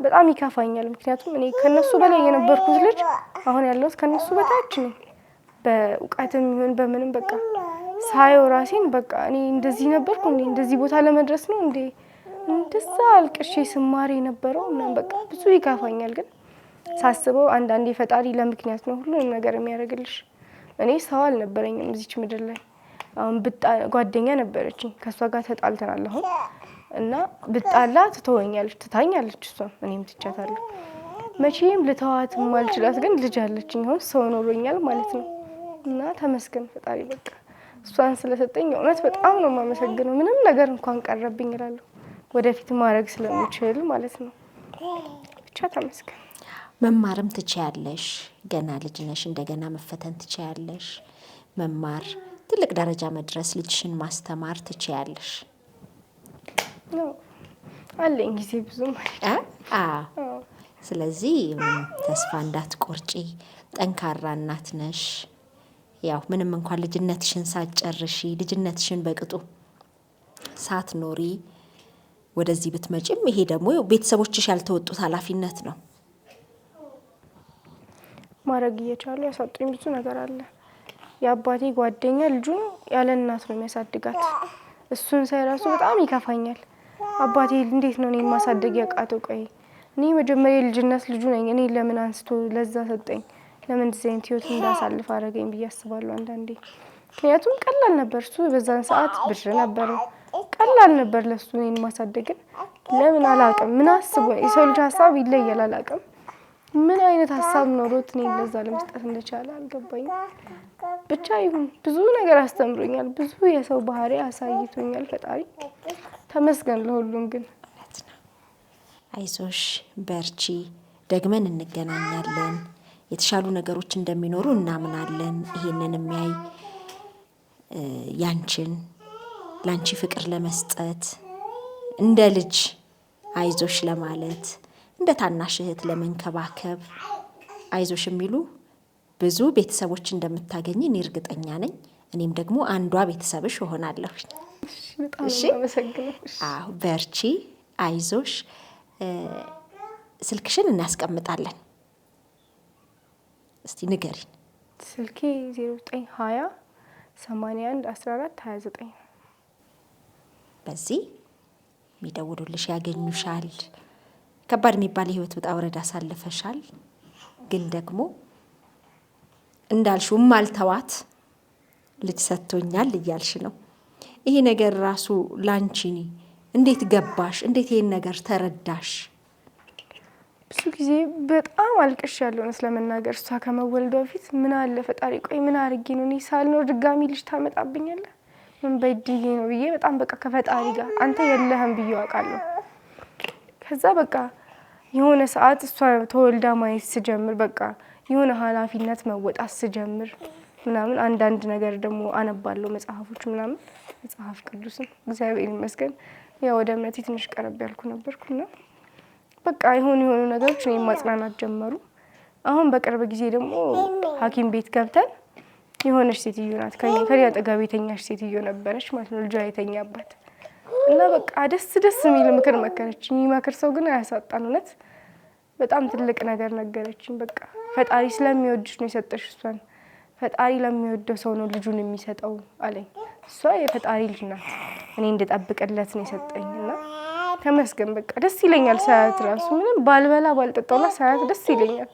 በጣም ይከፋኛል። ምክንያቱም እኔ ከነሱ በላይ የነበርኩት ልጅ አሁን ያለሁት ከነሱ በታች ነኝ። በእውቀትም ይሁን በምንም በቃ ሳየው ራሴን በቃ እኔ እንደዚህ ነበርኩ እንዴ? እንደዚህ ቦታ ለመድረስ ነው እንዴ? እንደዛ አልቅሼ ስማር የነበረው ምናምን በቃ ብዙ ይከፋኛል። ግን ሳስበው አንዳንዴ ፈጣሪ ለምክንያት ነው ሁሉንም ነገር የሚያደርግልሽ። እኔ ሰው አልነበረኝም እዚች ምድር ላይ። አሁን ጓደኛ ነበረችኝ ከሷ ጋር ተጣልተናል አሁን እና ብጣላ ትተወኛለች ትታኛለች እሷ እኔም ትቻታለሁ። መቼም ልተዋት ማልችላት ግን ልጅ አለችኝ አሁን ሰው ኖሮኛል ማለት ነው። እና ተመስገን ፈጣሪ በቃ እሷን ስለሰጠኝ እውነት በጣም ነው የማመሰግነው። ምንም ነገር እንኳን ቀረብኝ እላለሁ ወደፊት ማድረግ ስለምችል ማለት ነው። ብቻ ተመስገን።
መማርም ትችያለሽ፣ ገና ልጅ ነሽ፣ እንደገና መፈተን ትችያለሽ። መማር፣ ትልቅ ደረጃ መድረስ፣ ልጅሽን ማስተማር ትችያለሽ።
አለኝ ጊዜ ብዙም
ስለዚህ ተስፋ እንዳትቆርጪ፣ ጠንካራ እናት ነሽ። ያው ምንም እንኳን ልጅነትሽን ሳትጨርሺ ልጅነትሽን በቅጡ ሳትኖሪ ወደዚህ ብትመጪም ይሄ ደግሞ ቤተሰቦችሽ ያልተወጡት ኃላፊነት ነው።
ማድረግ እየቻሉ ያሳጡኝ ብዙ ነገር አለ። የአባቴ ጓደኛ ልጁን ያለ እናት ነው የሚያሳድጋት። እሱን ሳይ ራሱ በጣም ይከፋኛል። አባቴ እንዴት ነው እኔን ማሳደግ ያቃተው? ቆይ እኔ መጀመሪያ የልጅነት ልጁ ነኝ። እኔ ለምን አንስቶ ለዛ ሰጠኝ? ለምን ዲዛይን ህይወት እንዳሳልፍ አደረገኝ ብዬ አስባለሁ አንዳንዴ። ምክንያቱም ቀላል ነበር እሱ በዛን ሰዓት ብር ነበር ቀላል ነበር ለሱ እኔን ማሳደግን። ለምን አላውቅም። ምን አስቦ የሰው ልጅ ሀሳብ ይለያል አላውቅም። ምን አይነት ሀሳብ ኖሮት እኔን ለዛ ለመስጠት እንደቻለ አልገባኝም። ብቻ ይሁን ብዙ ነገር አስተምሮኛል። ብዙ የሰው ባህሪ አሳይቶኛል ፈጣሪ ተመስገን ለሁሉም። ግን
አይዞሽ በርቺ፣ ደግመን እንገናኛለን። የተሻሉ ነገሮች እንደሚኖሩ እናምናለን። ይሄንን የሚያይ ያንቺን ላንቺ ፍቅር ለመስጠት እንደ ልጅ አይዞሽ ለማለት እንደ ታናሽ እህት ለመንከባከብ አይዞሽ የሚሉ ብዙ ቤተሰቦች እንደምታገኝ እኔ እርግጠኛ ነኝ። እኔም ደግሞ አንዷ ቤተሰብሽ እሆናለሁ።
እሺ
አዎ በርቺ፣ አይዞሽ። ስልክሽን እናስቀምጣለን። እስቲ ንገሪን።
ስልኬ 0920 81 14 29
በዚህ የሚደውሉልሽ ያገኙሻል። ከባድ የሚባል የህይወት ውጣ ውረድ አሳልፈሻል። ግን ደግሞ እንዳልሽው ማልተዋት ልጅ ሰጥቶኛል እያልሽ ነው። ይሄ ነገር ራሱ ላንቺ እንዴት ገባሽ? እንዴት ይሄን ነገር ተረዳሽ?
ብዙ ጊዜ በጣም አልቅሻለሁ ስለመናገር። እሷ ከመወለዷ በፊት ምን አለ ፈጣሪ ቆይ ምን አድርጌ ነው እኔ ሳልኖር ድጋሚ ልጅ ታመጣብኛለህ? ምን በድዬ ነው ብዬ በጣም በቃ ከፈጣሪ ጋር አንተ የለህም ብዬ አውቃለሁ። ከዛ በቃ የሆነ ሰዓት እሷ ተወልዳ ማየት ስጀምር በቃ የሆነ ኃላፊነት መወጣት ስጀምር ምናምን አንዳንድ ነገር ደግሞ አነባለሁ መጽሐፎች ምናምን መጽሐፍ ቅዱስን እግዚአብሔር ይመስገን ያው ወደ እምነቴ ትንሽ ቀረብ ያልኩ ነበርኩና በቃ የሆኑ ነገሮች እኔን ማጽናናት ጀመሩ። አሁን በቅርብ ጊዜ ደግሞ ሐኪም ቤት ገብተን የሆነች ሴትዮ ናት ከኔ አጠገብ የተኛች ሴትዮ ነበረች ማለት ነው ልጇ የተኛባት እና በቃ ደስ የሚል ምክር መከረች። የሚመክር ሰው ግን አያሳጣን። እውነት በጣም ትልቅ ነገር ነገረችኝ። በቃ ፈጣሪ ስለሚወድሽ ነው የሰጠሽ እሷን። ፈጣሪ ለሚወደው ሰው ነው ልጁን የሚሰጠው አለኝ። እሷ የፈጣሪ ልጅ ናት። እኔ እንድጠብቅለት ነው የሰጠኝ እና ተመስገን በቃ ደስ ይለኛል። ሳያት ራሱ ምንም ባልበላ ባልጠጣውና ሳያት ደስ ይለኛል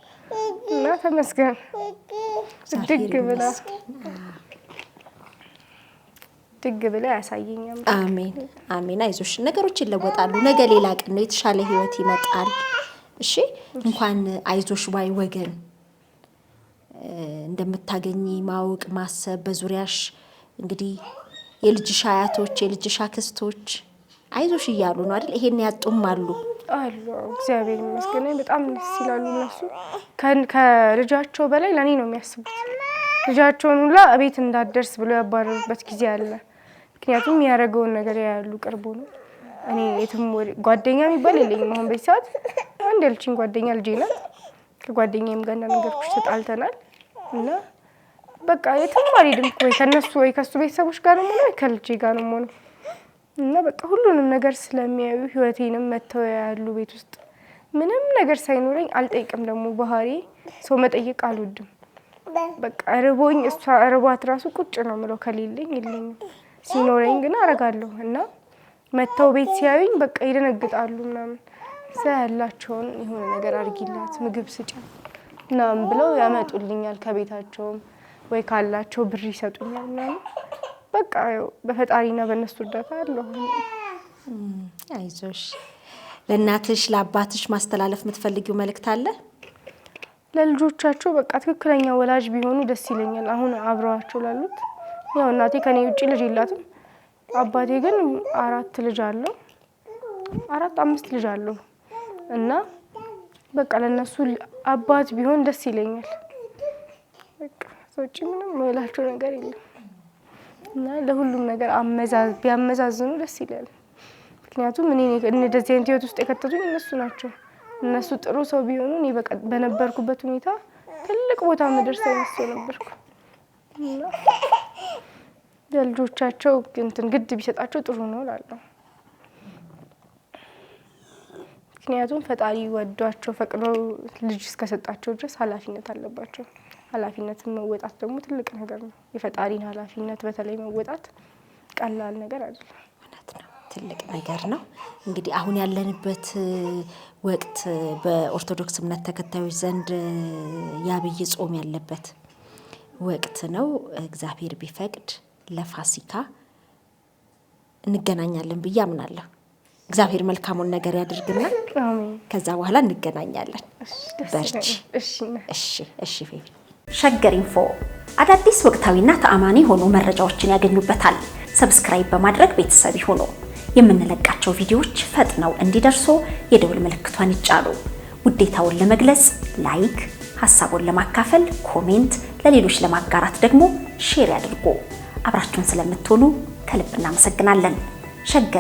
እና ተመስገን ድግ ብላ ያሳየኛል።
አሜን አሜን። አይዞሽ ነገሮች ይለወጣሉ። ነገ ሌላ ቀን ነው፣ የተሻለ ህይወት ይመጣል። እሺ እንኳን አይዞሽ ባይ ወገን እንደምታገኚ ማወቅ ማሰብ በዙሪያሽ እንግዲህ የልጅሽ አያቶች የልጅሽ አክስቶች አይዞሽ እያሉ ነው አይደል? ይሄን ያጡም አሉ።
እግዚአብሔር ይመስገን በጣም ደስ ይላሉ። እነሱ ከልጃቸው በላይ ለኔ ነው የሚያስቡት። ልጃቸውን ሁላ እቤት እንዳደርስ ብሎ ያባረሩበት ጊዜ አለ። ምክንያቱም ያደረገውን ነገር ያያሉ ቅርቡ ነው። እኔ የትም ጓደኛ የሚባል የለኝም። አሁን በዚህ ሰዓት አንድ ያልችኝ ጓደኛ ልጄ ናት። ከጓደኛዬም ጋር ነገርኩሽ ተጣልተናል እና በቃ የትም አልሄድም። ወይ ከነሱ ወይ ከሱ ቤተሰቦች ጋር ነው ወይ ከልጄ ጋር ነው የምሆነው እና በቃ ሁሉንም ነገር ስለሚያዩ ህይወቴንም መተው ያሉ ቤት ውስጥ ምንም ነገር ሳይኖረኝ አልጠይቅም። ደግሞ ባህሪ ሰው መጠየቅ አልወድም። በቃ ርቦኝ እሷ ርቧት ራሱ ቁጭ ነው የምለው ከሌለኝ የለኝም። ሲኖረኝ ግን አረጋለሁ እና መተው ቤት ሲያዩኝ በቃ ይደነግጣሉ ምናምን። ያላቸውን የሆነ ነገር አድርጊላት ምግብ ስጫ ምናምን ብለው ያመጡልኛል። ከቤታቸውም ወይ ካላቸው ብር ይሰጡኛል ምናምን። በቃ በፈጣሪና በእነሱ እርዳታ አለሁ።
አይዞሽ። ለእናትሽ ለአባትሽ ማስተላለፍ የምትፈልጊው መልእክት አለ?
ለልጆቻቸው በቃ ትክክለኛ ወላጅ ቢሆኑ ደስ ይለኛል። አሁን አብረዋቸው ላሉት ያው እናቴ ከኔ ውጪ ልጅ የላትም። አባቴ ግን 4 ልጅ አለው 5 ልጅ አለው እና በቃ ለነሱ አባት ቢሆን ደስ ይለኛል። በቃ ሰውጪ ምንም ወላቸው ነገር የለም እና ለሁሉም ነገር ቢያመዛዝኑ ደስ ይላል። ምክንያቱም እኔ እንደዚህ አይነት ህይወት ውስጥ የከተቱኝ እነሱ ናቸው። እነሱ ጥሩ ሰው ቢሆኑ እኔ በነበርኩበት ሁኔታ ትልቅ ቦታ መድረስ አይመስል ነበርኩ እና ለልጆቻቸው ግድ ቢሰጣቸው ጥሩ ነው እላለሁ። ምክንያቱም ፈጣሪ ወዷቸው ፈቅዶ ልጅ እስከሰጣቸው ድረስ ኃላፊነት አለባቸው። ኃላፊነትን መወጣት ደግሞ ትልቅ ነገር ነው። የፈጣሪን ኃላፊነት በተለይ መወጣት ቀላል ነገር አይደለም።
እውነት ነው፣ ትልቅ ነገር ነው። እንግዲህ አሁን ያለንበት ወቅት በኦርቶዶክስ እምነት ተከታዮች ዘንድ የአብይ ጾም ያለበት ወቅት ነው። እግዚአብሔር ቢፈቅድ ለፋሲካ እንገናኛለን ብዬ አምናለሁ። እግዚአብሔር መልካሙን ነገር ያድርግና ከዛ በኋላ እንገናኛለን። በርቺ። እሺ ፌቪ። ሸገር ኢንፎ አዳዲስ ወቅታዊና ተአማኒ የሆኑ መረጃዎችን ያገኙበታል። ሰብስክራይብ በማድረግ ቤተሰብ ይሁኑ። የምንለቃቸው ቪዲዮዎች ፈጥነው እንዲደርሱ የደውል ምልክቷን ይጫኑ። ውዴታውን ለመግለጽ ላይክ፣ ሀሳቡን ለማካፈል ኮሜንት፣ ለሌሎች ለማጋራት ደግሞ ሼር ያድርጉ። አብራችሁን ስለምትሆኑ ከልብ እናመሰግናለን። ሸገር